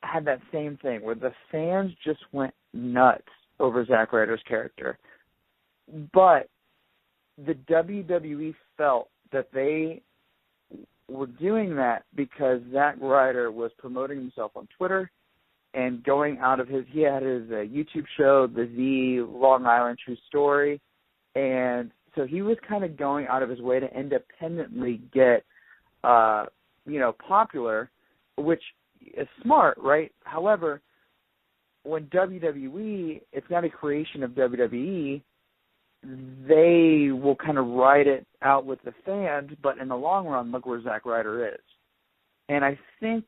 had that same thing where the fans just went nuts over Zack Ryder's character. But the WWE felt that they were doing that because Zack Ryder was promoting himself on Twitter and going out of he had his YouTube show, The Z Long Island True Story, and so he was kind of going out of his way to independently get, popular, which is smart, right? However, when WWE, it's not a creation of WWE, they will kind of ride it out with the fans, but in the long run, look where Zack Ryder is. And I think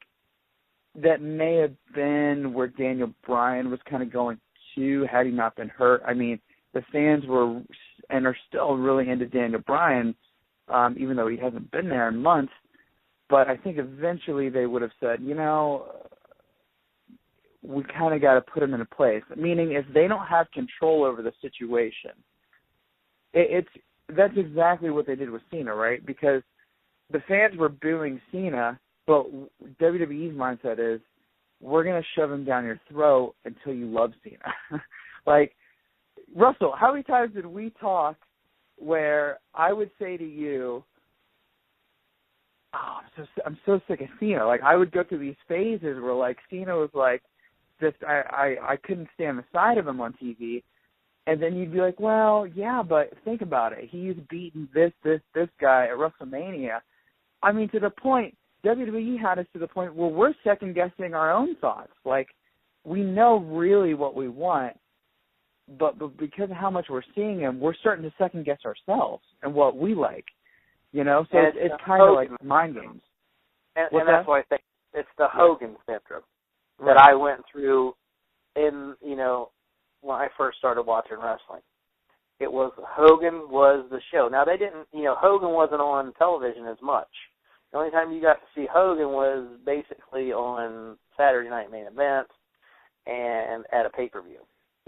that may have been where Daniel Bryan was kind of going to, had he not been hurt. I mean, the fans were and are still really into Daniel Bryan, even though he hasn't been there in months. But I think eventually they would have said, we kind of got to put him in a place. Meaning if they don't have control over the situation, that's exactly what they did with Cena, right? Because the fans were booing Cena, but WWE's mindset is, we're going to shove him down your throat until you love Cena. Like, Russell, how many times did we talk where I would say to you, I'm so sick of Cena. Like, I would go through these phases where, like, Cena was like, I couldn't stand the sight of him on TV. And then you'd be like, well, yeah, but think about it. He's beaten this guy at WrestleMania. I mean, to the point, WWE had us to the point where we're second-guessing our own thoughts. Like, we know really what we want, but because of how much we're seeing him, we're starting to second-guess ourselves and what we like. You know? So it's kind of like mind games. And that's why I think it's the Hogan syndrome that I went through in, when I first started watching wrestling. It was Hogan was the show. Now, they didn't, Hogan wasn't on television as much. The only time you got to see Hogan was basically on Saturday Night Main Event and at a pay-per-view.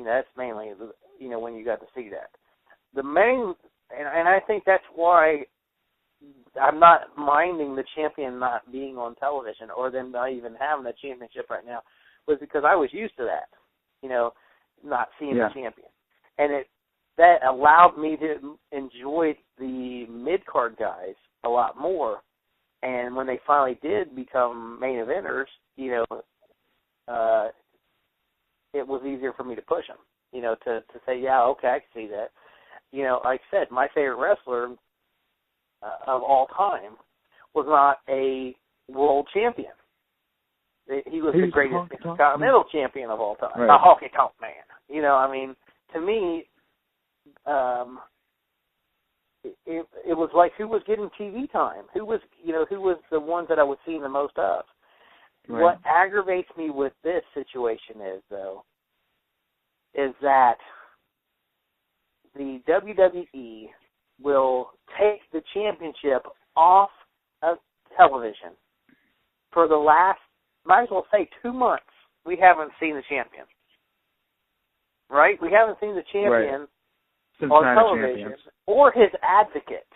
That's mainly, when you got to see that. The main, and I think that's why I'm not minding the champion not being on television or them not even having the championship right now, was because I was used to that, not seeing the champion. And that allowed me to enjoy the mid-card guys a lot more. And when they finally did become main eventers, it was easier for me to push them, to say, yeah, okay, I can see that. Like I said, my favorite wrestler of all time was not a world champion. He was the greatest continental champion of all time, a honky tonk man. To me, it was like who was getting TV time, who was the ones that I was seeing the most of. Right. What aggravates me with this situation is that the WWE will take the championship off of television for the last, might as well say, 2 months. We haven't seen the champion. Right? We haven't seen the champion on television or his advocate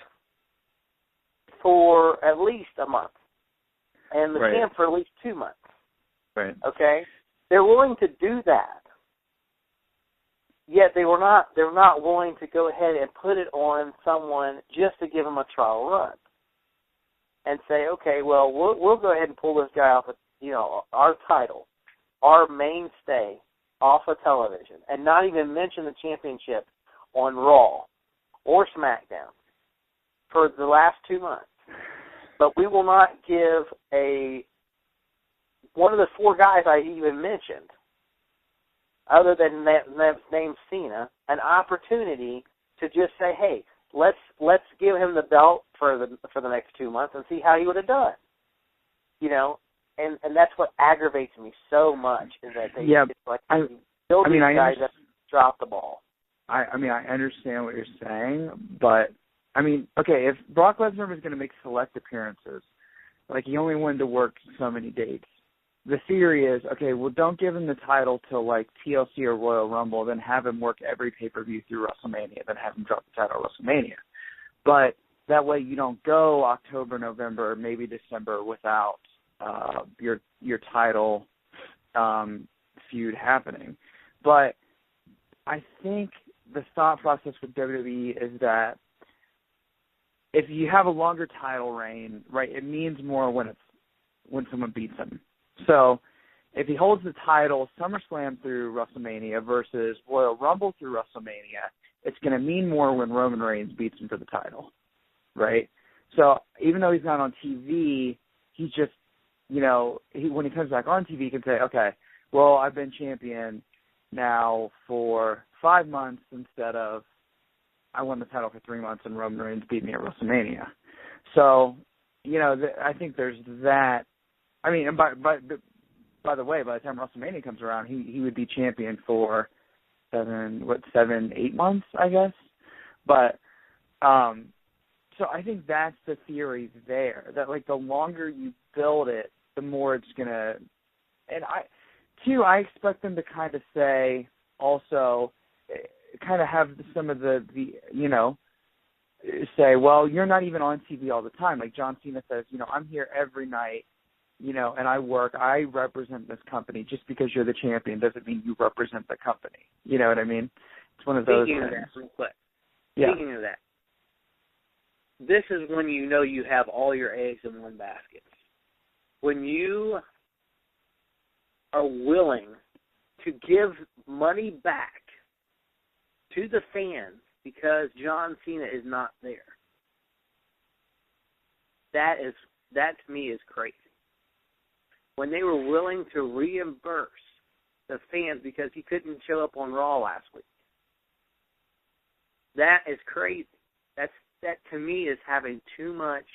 for at least a month. And the champ for at least 2 months. Right. Okay? They're willing to do that. Yet they're not willing to go ahead and put it on someone just to give them a trial run. And say, okay, well, we'll go ahead and pull this guy off of, our title, our mainstay, off of television, and not even mention the championship on Raw or SmackDown for the last 2 months. But we will not give one of the 4 guys I even mentioned, other than that named Cena, an opportunity to just say, hey, let's give him the belt for the next 2 months and see how he would have done. And that's what aggravates me so much is that they build these guys that drop the ball. I understand what you're saying, but okay, if Brock Lesnar was going to make select appearances, like he only wanted to work so many dates, the theory is, okay, well, don't give him the title till like TLC or Royal Rumble, then have him work every pay-per-view through WrestleMania, then have him drop the title at WrestleMania. But that way you don't go October, November, maybe December without your title feud happening. But I think the thought process with WWE is that if you have a longer title reign, right, it means more when someone beats him. So if he holds the title SummerSlam through WrestleMania versus Royal Rumble through WrestleMania, it's going to mean more when Roman Reigns beats him for the title, right? So even though he's not on TV, he's just, when he comes back on TV, he can say, okay, well, I've been champion now for 5 months instead of I won the title for 3 months and Roman Reigns beat me at WrestleMania. So, I think there's that. And by the way, by the time WrestleMania comes around, he would be champion for 7-8 months, I guess. But so I think that's the theory there. That like the longer you build it, the more it's gonna. And I expect them to kind of say also, kind of have some of the say, well, you're not even on TV all the time. Like John Cena says, I'm here every night. And I represent this company. Just because you're the champion doesn't mean you represent the company. You know what I mean? It's one of those things. Speaking of that, real quick. Yeah. Speaking of that, this is when you have all your eggs in one basket. When you are willing to give money back to the fans because John Cena is not there. That to me is crazy. When they were willing to reimburse the fans because he couldn't show up on Raw last week. That is crazy. That to me is having too much.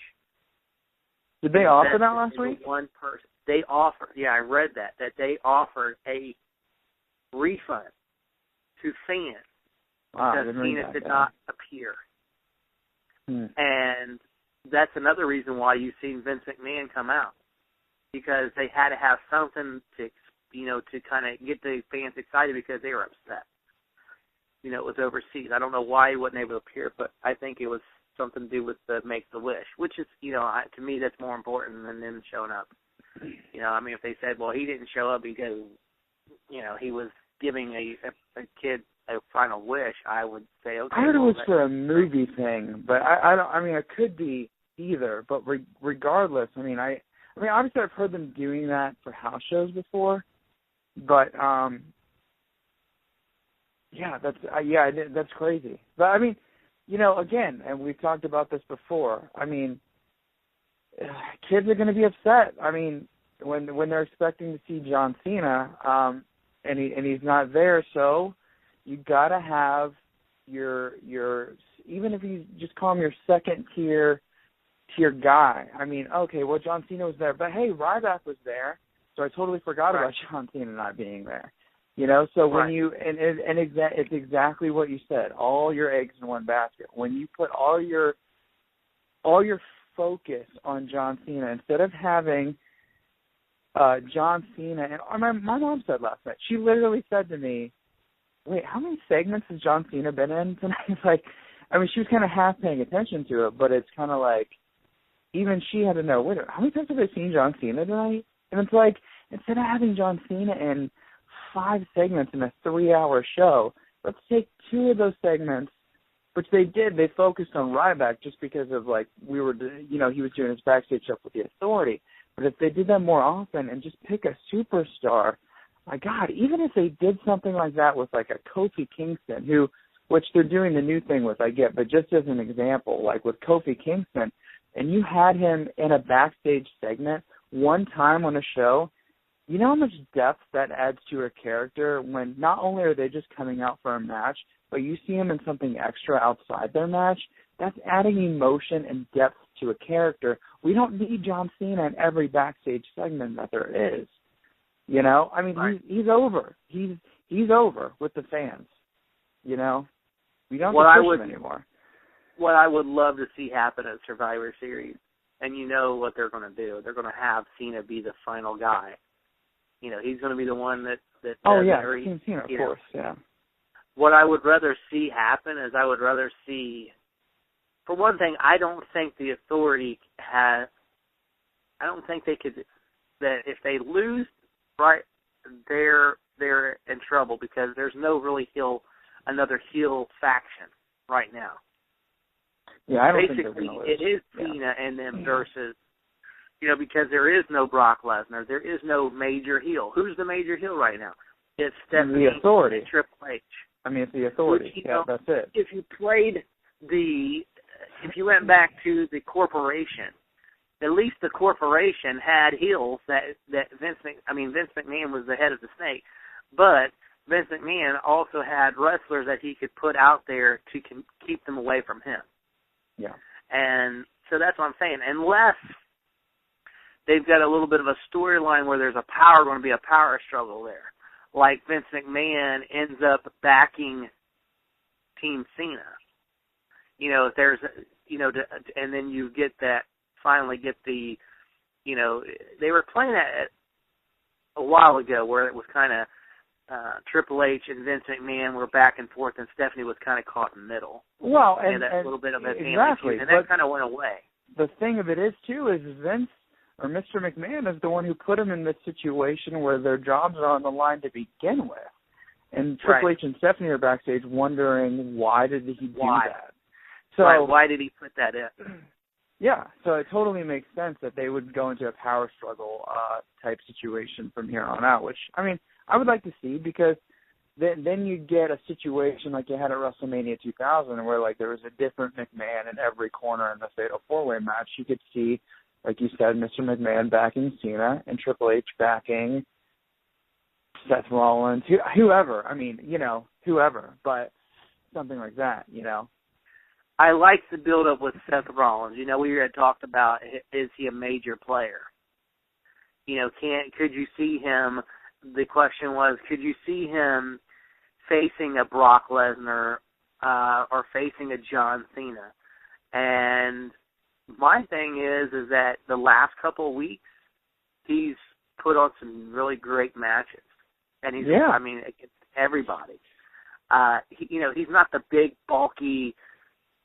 Did they offer that last week? One person. They offered. Yeah, I read that they offered a refund to fans because Cena did not appear. And that's another reason why you've seen Vince McMahon come out, because they had to have something to kind of get the fans excited because they were upset. It was overseas. I don't know why he wasn't able to appear, but I think it was something to do with the Make-A-Wish, which is, to me, that's more important than them showing up. If they said, well, he didn't show up because, he was giving a kid a final wish, I would say, okay. I heard it was for a movie thing, but I don't. I mean, it could be either. But regardless, I mean, obviously, I've heard them doing that for house shows before, but that's crazy. But I mean, again, and we've talked about this before. I mean, kids are going to be upset. I mean, when they're expecting to see John Cena, and he's not there, so you got to have your even if you just call him your second tier guy. I mean, okay, well, John Cena was there, but hey, Ryback was there, so I totally forgot about John Cena not being there. So when you it's exactly what you said, all your eggs in one basket. When you put all your focus on John Cena instead of having John Cena, and my mom said last night, she literally said to me, wait, how many segments has John Cena been in tonight? She was kind of half paying attention to it, but it's kind of like, even she had to know, wait, how many times have I seen John Cena tonight? And it's like, instead of having John Cena in 5 segments in a 3-hour show, let's take 2 of those segments, which they did. They focused on Ryback just because of, he was doing his backstage stuff with the Authority. But if they did that more often and just pick a superstar, my God, even if they did something like that with, a Kofi Kingston, which they're doing the new thing with, I get, but just as an example, with Kofi Kingston, and you had him in a backstage segment one time on a show, you know how much depth that adds to a character when not only are they just coming out for a match, but you see them in something extra outside their match? That's adding emotion and depth to a character. We don't need John Cena in every backstage segment that there is. He's over. He's over with the fans. We don't push him anymore. What I would love to see happen at Survivor Series, and you know what they're going to do. They're going to have Cena be the final guy. He's going to be the one that Team Cena, of course, yeah. What I would rather see happen is I would rather see, for one thing, I don't think the Authority I don't think they could, that if they lose, they're in trouble because there's no really another heel faction right now. Yeah, I don't Basically, think they're going to lose. It is Cena and them versus, because there is no Brock Lesnar, there is no major heel. Who's the major heel right now? It's Stephanie, the Authority, and Triple H. It's the Authority. Which, that's it. If you went back to the corporation, at least the corporation had heels that Vince McMahon was the head of the snake, but Vince McMahon also had wrestlers that he could put out there to keep them away from him. Yeah. And so that's what I'm saying. Unless they've got a little bit of a storyline where there's going to be a power struggle there. Like Vince McMahon ends up backing Team Cena. If there's, and then you finally get the, they were playing that a while ago where it was kind of Triple H and Vince McMahon were back and forth, and Stephanie was kind of caught in the middle. Well, and that little bit of a exactly, and that kind of went away. The thing of it is too is Vince or Mr. McMahon is the one who put them in this situation where their jobs are on the line to begin with, and Triple H and Stephanie are backstage wondering why did he do that? So why did he put that in? Yeah, so it totally makes sense that they would go into a power struggle type situation from here on out, which, I would like to see, because then you get a situation like you had at WrestleMania 2000 where, like, there was a different McMahon in every corner in the Fatal 4-Way match. You could see, like you said, Mr. McMahon backing Cena and Triple H backing Seth Rollins, whoever. I mean, whoever, but something like that, I like the build-up with Seth Rollins. We had talked about, is he a major player? Could you see him? The question was, could you see him facing a Brock Lesnar or facing a John Cena? And my thing is that the last couple of weeks, he's put on some really great matches. And he's, against everybody. He's not the big, bulky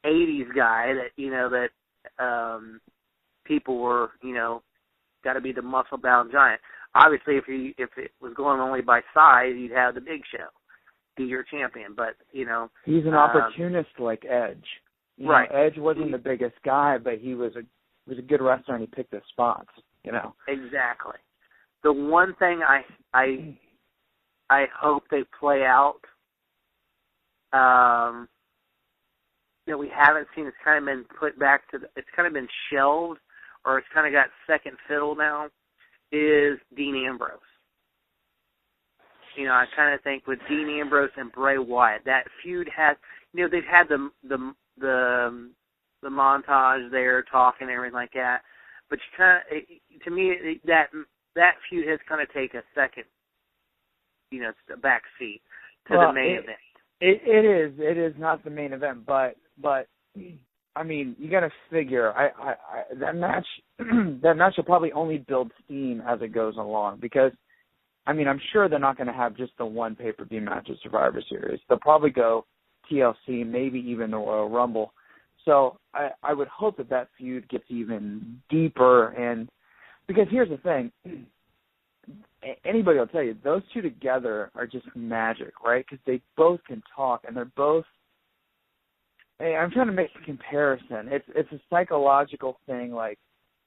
80s guy that people were, got to be the muscle-bound giant. Obviously, if it was going only by size, you'd have the Big Show be your champion. But he's an opportunist like Edge. Right. Edge wasn't the biggest guy, but he was a good wrestler, and he picked his spots. Exactly. The one thing I hope they play out that we haven't seen, it's kind of been put back it's kind of been shelved, or it's kind of got second fiddle now, is Dean Ambrose. I kind of think with Dean Ambrose and Bray Wyatt, that feud has, they've had the montage there talking and everything like that, but you kind of, to me, that feud has kind of taken a second, a back seat to the main event. It is not the main event, but I mean, you got to figure that match will probably only build steam as it goes along, because I mean, I'm sure they're not going to have just the one pay-per-view match at Survivor Series. They'll probably go TLC, maybe even the Royal Rumble. So I would hope that feud gets even deeper, and because here's the thing. Anybody will tell you, those two together are just magic, right? Because they both can talk, and they're both. Hey, I'm trying to make a comparison. It's a psychological thing. Like,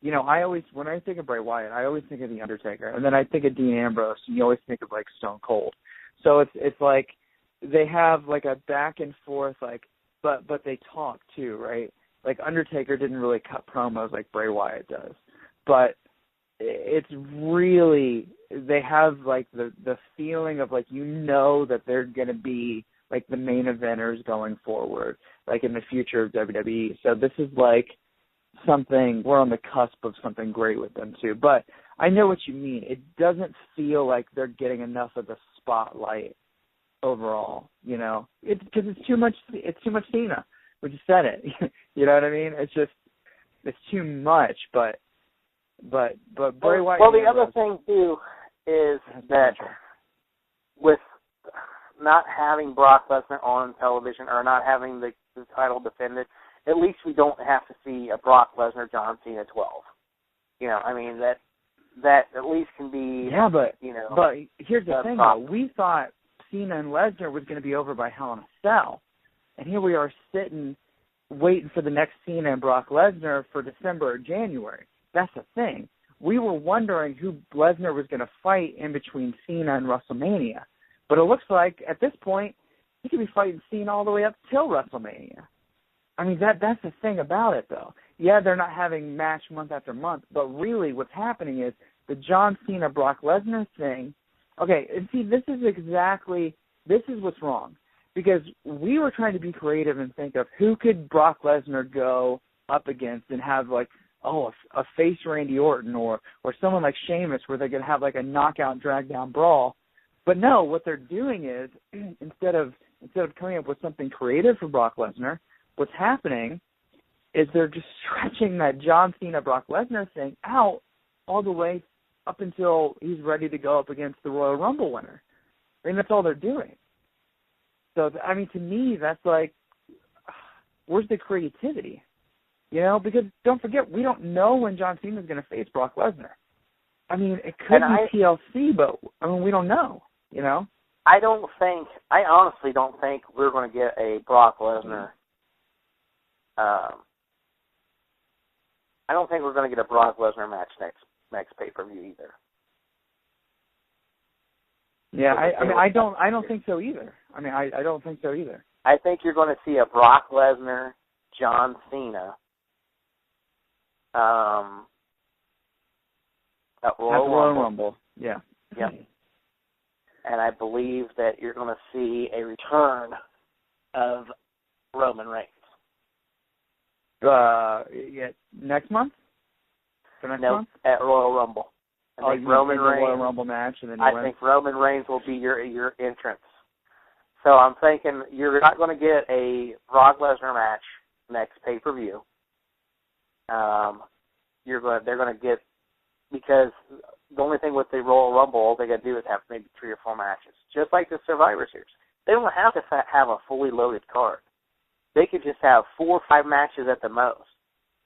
when I think of Bray Wyatt, I always think of The Undertaker, and then I think of Dean Ambrose, and you always think of like Stone Cold. So it's like they have like a back and forth, like, but they talk too, right? Like Undertaker didn't really cut promos like Bray Wyatt does, but it's really, they have like the feeling of like, that they're going to be like the main eventers going forward, like in the future of WWE. So this is like something, we're on the cusp of something great with them too. But I know what you mean. It doesn't feel like they're getting enough of the spotlight overall, It's because it's too much Cena. We just said it. You know what I mean? It's too much, but Bray Wyatt. Well, the other thing too is that with not having Brock Lesnar on television, or not having the title defended, at least we don't have to see a Brock Lesnar John Cena 12. I mean that at least can be. Yeah, but here's the thing though. We thought Cena and Lesnar was going to be over by Hell in a Cell, and here we are sitting waiting for the next Cena and Brock Lesnar for December or January. That's the thing. We were wondering who Lesnar was going to fight in between Cena and WrestleMania. But it looks like, at this point, he could be fighting Cena all the way up till WrestleMania. I mean, that's the thing about it, though. Yeah, they're not having match month after month, but really what's happening is the John Cena, Brock Lesnar thing. Okay, and see, this is what's wrong. Because we were trying to be creative and think of who could Brock Lesnar go up against and have, like, a face Randy Orton or someone like Sheamus where they're going to have like a knockout, drag down brawl. But no, what they're doing is instead of coming up with something creative for Brock Lesnar, what's happening is they're just stretching that John Cena Brock Lesnar thing out all the way up until he's ready to go up against the Royal Rumble winner. I mean, that's all they're doing. So I mean, to me, that's like, where's the creativity? Because don't forget, we don't know when John Cena is going to face Brock Lesnar. I mean, it could be TLC, but I mean, we don't know. I honestly don't think we're going to get a Brock Lesnar. I don't think we're going to get a Brock Lesnar match next pay-per-view either. Yeah, I don't think so either. I don't think so either. I think you're going to see a Brock Lesnar, John Cena at Royal Rumble. Yeah. Yep. And I believe that you're going to see a return of Roman Reigns. Yeah, next month? For next month? At Royal Rumble. I think Roman Reigns, Royal Rumble match, and then I think Roman Reigns will be your entrance. So I'm thinking you're not going to get a Brock Lesnar match next pay-per-view. They're going to get, because the only thing with the Royal Rumble, all they got to do is have maybe 3 or 4 matches, just like the Survivor Series. They don't have to have a fully loaded card. They could just have 4 or 5 matches at the most,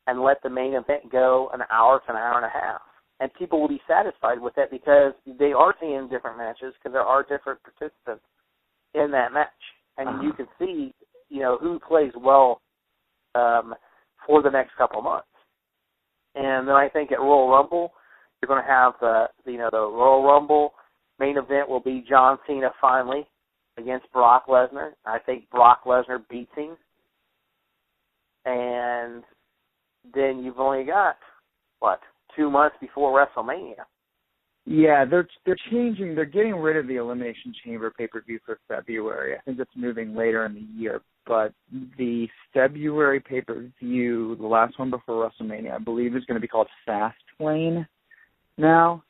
and let the main event go an hour to an hour and a half. And people will be satisfied with that because they are seeing different matches because there are different participants in that match. And you can see, who plays well for the next couple of months. And then I think at Royal Rumble, you're going to have the Royal Rumble main event will be John Cena finally against Brock Lesnar. I think Brock Lesnar beats him. And then you've only got, 2 months before WrestleMania. Yeah, they're changing. They're getting rid of the Elimination Chamber pay-per-view for February. I think it's moving later in the year. But the February pay-per-view, the last one before WrestleMania, I believe is going to be called Fastlane now.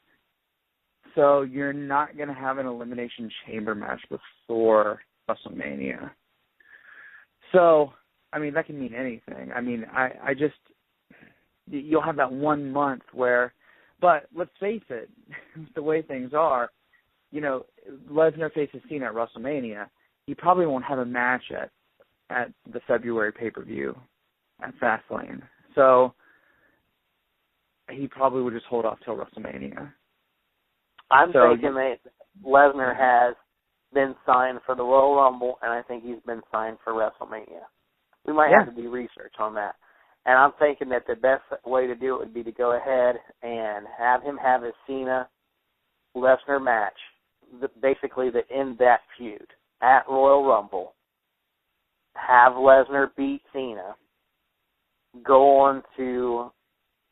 So you're not going to have an Elimination Chamber match before WrestleMania. So, that can mean anything. I just... You'll have that 1 month where, but let's face it, the way things are, Lesnar faces Cena at WrestleMania. He probably won't have a match at the February pay-per-view at Fastlane. So he probably would just hold off till WrestleMania. I'm thinking that Lesnar has been signed for the Royal Rumble, and I think he's been signed for WrestleMania. We might have to do research on that. And I'm thinking that the best way to do it would be to go ahead and have him have his Cena-Lesnar match, basically to end that feud at Royal Rumble, have Lesnar beat Cena, go on to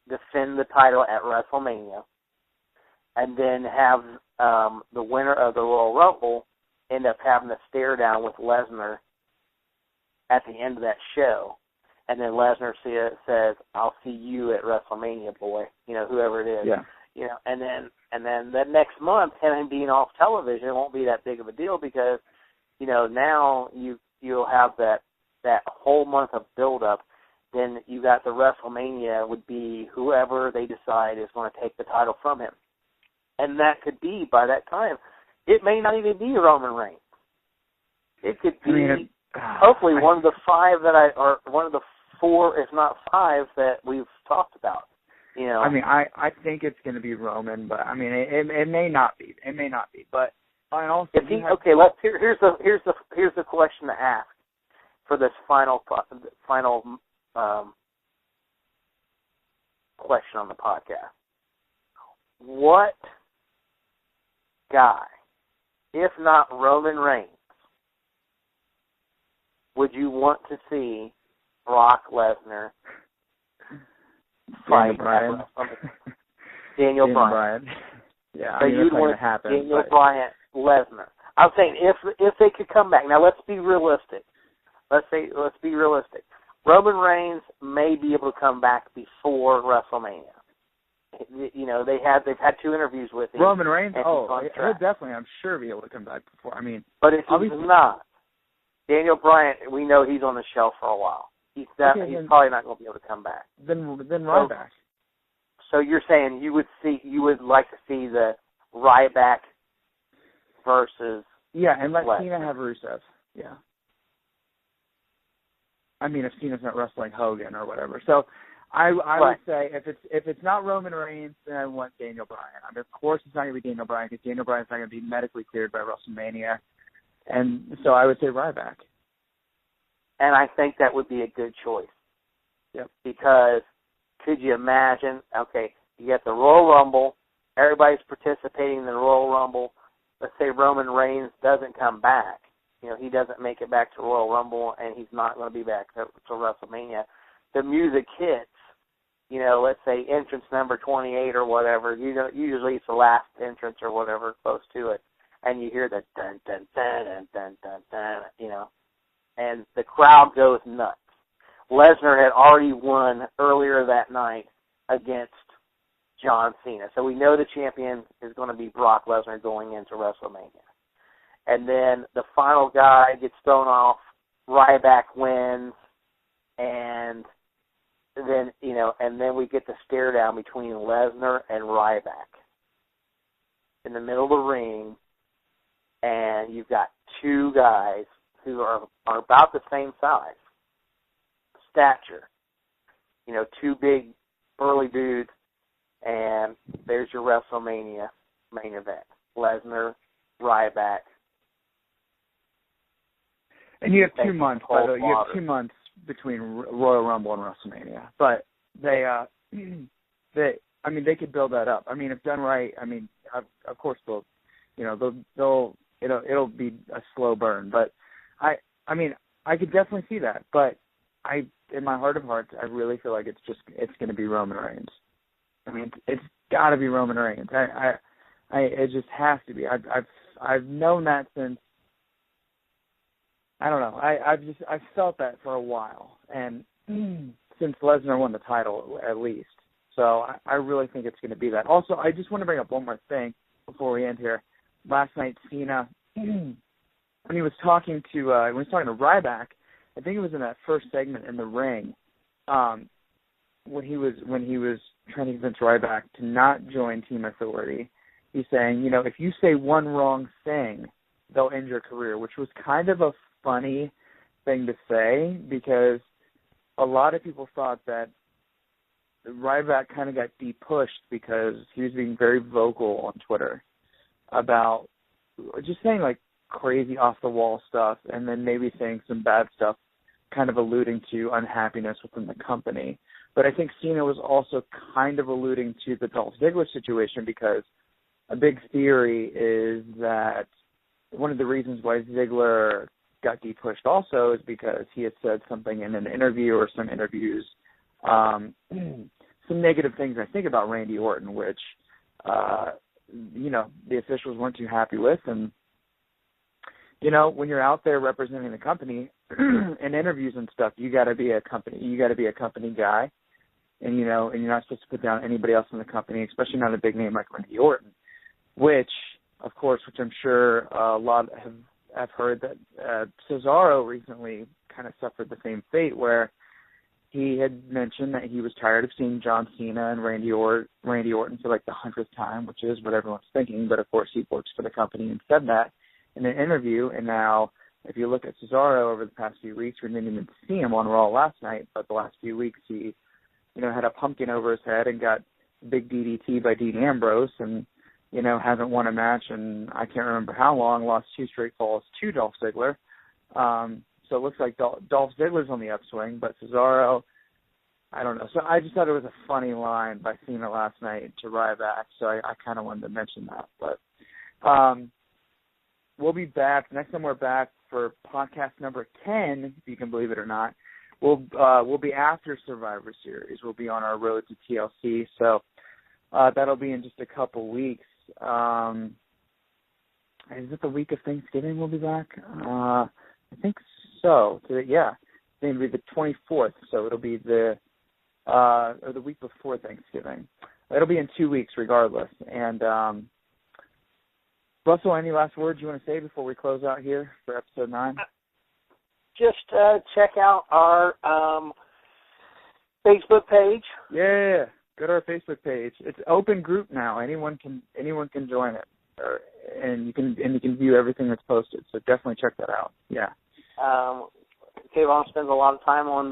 defend the title at WrestleMania, and then have the winner of the Royal Rumble end up having a stare down with Lesnar at the end of that show. And then Lesnar says, "I'll see you at WrestleMania, boy." Whoever it is. Yeah. And then the next month, him being off television, it won't be that big of a deal because, now you'll have that whole month of build up. Then you got the WrestleMania would be whoever they decide is going to take the title from him, and that could be by that time. It may not even be Roman Reigns. It could be. Hopefully one of the 5 or one of the 4, if not 5, that we've talked about. I think it's going to be Roman, but it may not be. It may not be. But I also here's the question to ask for this final question on the podcast. What guy, if not Roman Reigns, would you want to see Brock Lesnar fight Daniel Bryan? Yeah, so you'd want Daniel Bryan, Lesnar. I'm saying if they could come back. Now let's be realistic. Let's be realistic. Roman Reigns may be able to come back before WrestleMania. They've had 2 interviews with him. Roman Reigns. He'll definitely, I'm sure, be able to come back before. But if he's not, Daniel Bryan, we know he's on the shelf for a while. He's probably not going to be able to come back. Then Ryback. So you're saying you would like to see the Ryback versus and let Lesnar. Cena have Rusev. Yeah. If Cena's not wrestling Hogan or whatever. So I would say if it's not Roman Reigns, then I want Daniel Bryan. Of course it's not going to be Daniel Bryan because Daniel Bryan's not going to be medically cleared by WrestleMania. And so I would say Ryback. And I think that would be a good choice. Yep. Because could you imagine, you got the Royal Rumble, everybody's participating in the Royal Rumble, let's say Roman Reigns doesn't come back, he doesn't make it back to Royal Rumble, and he's not going to be back to WrestleMania, the music hits, let's say entrance number 28 or whatever, usually it's the last entrance or whatever, close to it, and you hear the dun, dun, dun, dun, dun, dun, dun, and the crowd goes nuts. Lesnar had already won earlier that night against John Cena. So we know the champion is going to be Brock Lesnar going into WrestleMania. And then the final guy gets thrown off, Ryback wins, and then, and then we get the stare down between Lesnar and Ryback in the middle of the ring, and you've got two guys who are about the same size, stature, two big burly dudes, and there's your WrestleMania main event. Lesnar, Ryback. And you have 2 months, by the way. You have 2 months between Royal Rumble and WrestleMania. But they could build that up. I mean, if done right, of course it'll be a slow burn. But I could definitely see that. But in my heart of hearts, I really feel like it's going to be Roman Reigns. I mean, it's got to be Roman Reigns. It just has to be. I've known that since, I don't know. I've felt that for a while, and since Lesnar won the title, at least. So I really think it's going to be that. Also, I just want to bring up one more thing before we end here. Last night, Cena, when he was talking to Ryback, I think it was in that first segment in the ring, when he was trying to convince Ryback to not join Team Authority, he's saying, if you say one wrong thing, they'll end your career, which was kind of a funny thing to say, because a lot of people thought that Ryback kind of got de-pushed because he was being very vocal on Twitter about just saying like crazy off-the-wall stuff, and then maybe saying some bad stuff, kind of alluding to unhappiness within the company. But I think Cena was also kind of alluding to the Dolph Ziggler situation, because a big theory is that one of the reasons why Ziggler got de-pushed also is because he had said something in an interview or some interviews, some negative things, I think, about Randy Orton, which, the officials weren't too happy with. And, when you're out there representing the company in interviews and stuff, you got to be a company guy. And, you're not supposed to put down anybody else in the company, especially not a big name like Randy Orton, which I'm sure a lot have heard that Cesaro recently kind of suffered the same fate, where he had mentioned that he was tired of seeing John Cena and Randy Orton for like the 100th time, which is what everyone's thinking. But, of course, he works for the company and said that in an interview. And now if you look at Cesaro over the past few weeks, we didn't even see him on Raw last night, but the last few weeks he, had a pumpkin over his head and got big DDT by Dean Ambrose, and, hasn't won a match in I can't remember how long, lost 2 straight falls to Dolph Ziggler. So it looks like Dolph Ziggler's on the upswing, but Cesaro, I don't know. So I just thought it was a funny line by Cena last night to Ryback, so I kind of wanted to mention that. But we'll be back. Next time we're back for podcast number 10, if you can believe it or not. We'll be after Survivor Series. We'll be on our road to TLC, so that'll be in just a couple weeks. Is it the week of Thanksgiving we'll be back? I think so. Yeah. It'll be the 24th, so it'll be the week before Thanksgiving. It'll be in 2 weeks regardless. And Russell, any last words you want to say before we close out here for episode 9? Just check out our Facebook page. Yeah, go to our Facebook page. It's open group now. Anyone can join it, and you can view everything that's posted. So definitely check that out. Yeah. Kayvon spends a lot of time on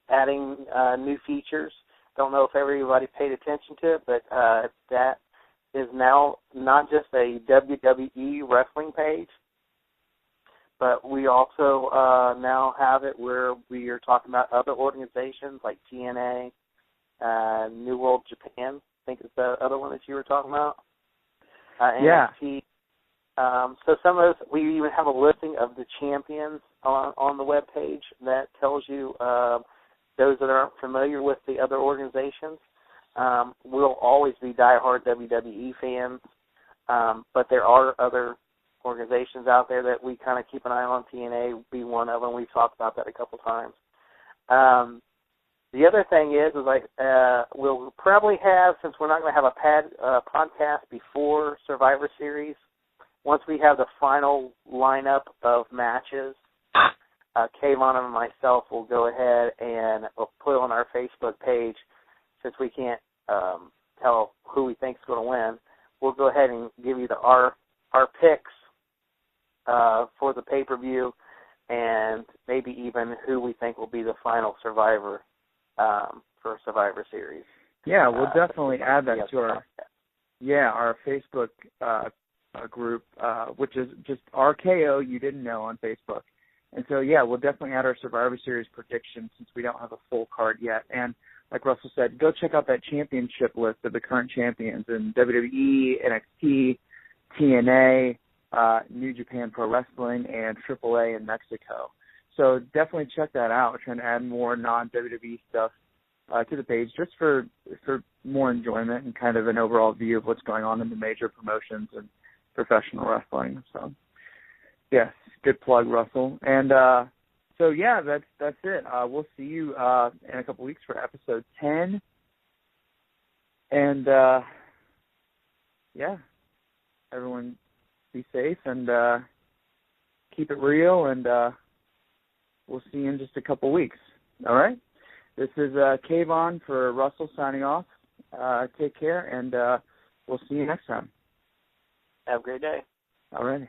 adding new features. Don't know if everybody paid attention to it, but that is now not just a WWE wrestling page, but we also now have it where we are talking about other organizations like TNA, New World Japan, I think it's the other one that you were talking about. NXT, So some of those, we even have a listing of the champions on the webpage that tells you those that aren't familiar with the other organizations. We'll always be diehard WWE fans, but there are other organizations out there that we kind of keep an eye on. TNA will be one of them. We've talked about that a couple times. The other thing is like we'll probably have, since we're not going to have a podcast before Survivor Series, once we have the final lineup of matches, Kayvon and myself will go ahead and we'll put on our Facebook page, since we can't tell who we think is going to win, we'll go ahead and give you our picks for the pay-per-view, and maybe even who we think will be the final survivor for Survivor Series. Yeah, we'll definitely add that to our Facebook group, which is just RKO You Didn't Know on Facebook. And so, yeah, we'll definitely add our Survivor Series predictions since we don't have a full card yet. And like Russell said, go check out that championship list of the current champions in WWE, NXT, TNA, New Japan Pro Wrestling, and AAA in Mexico. So definitely check that out. We're trying to add more non-WWE stuff to the page just for more enjoyment and kind of an overall view of what's going on in the major promotions and professional wrestling. So, yes, good plug, Russell. And so, yeah, that's it. We'll see you in a couple weeks for episode 10. And, yeah, everyone be safe and keep it real, and we'll see you in just a couple weeks. All right? This is Kayvon for Russell signing off. Take care, and we'll see you next time. Have a great day. All righty.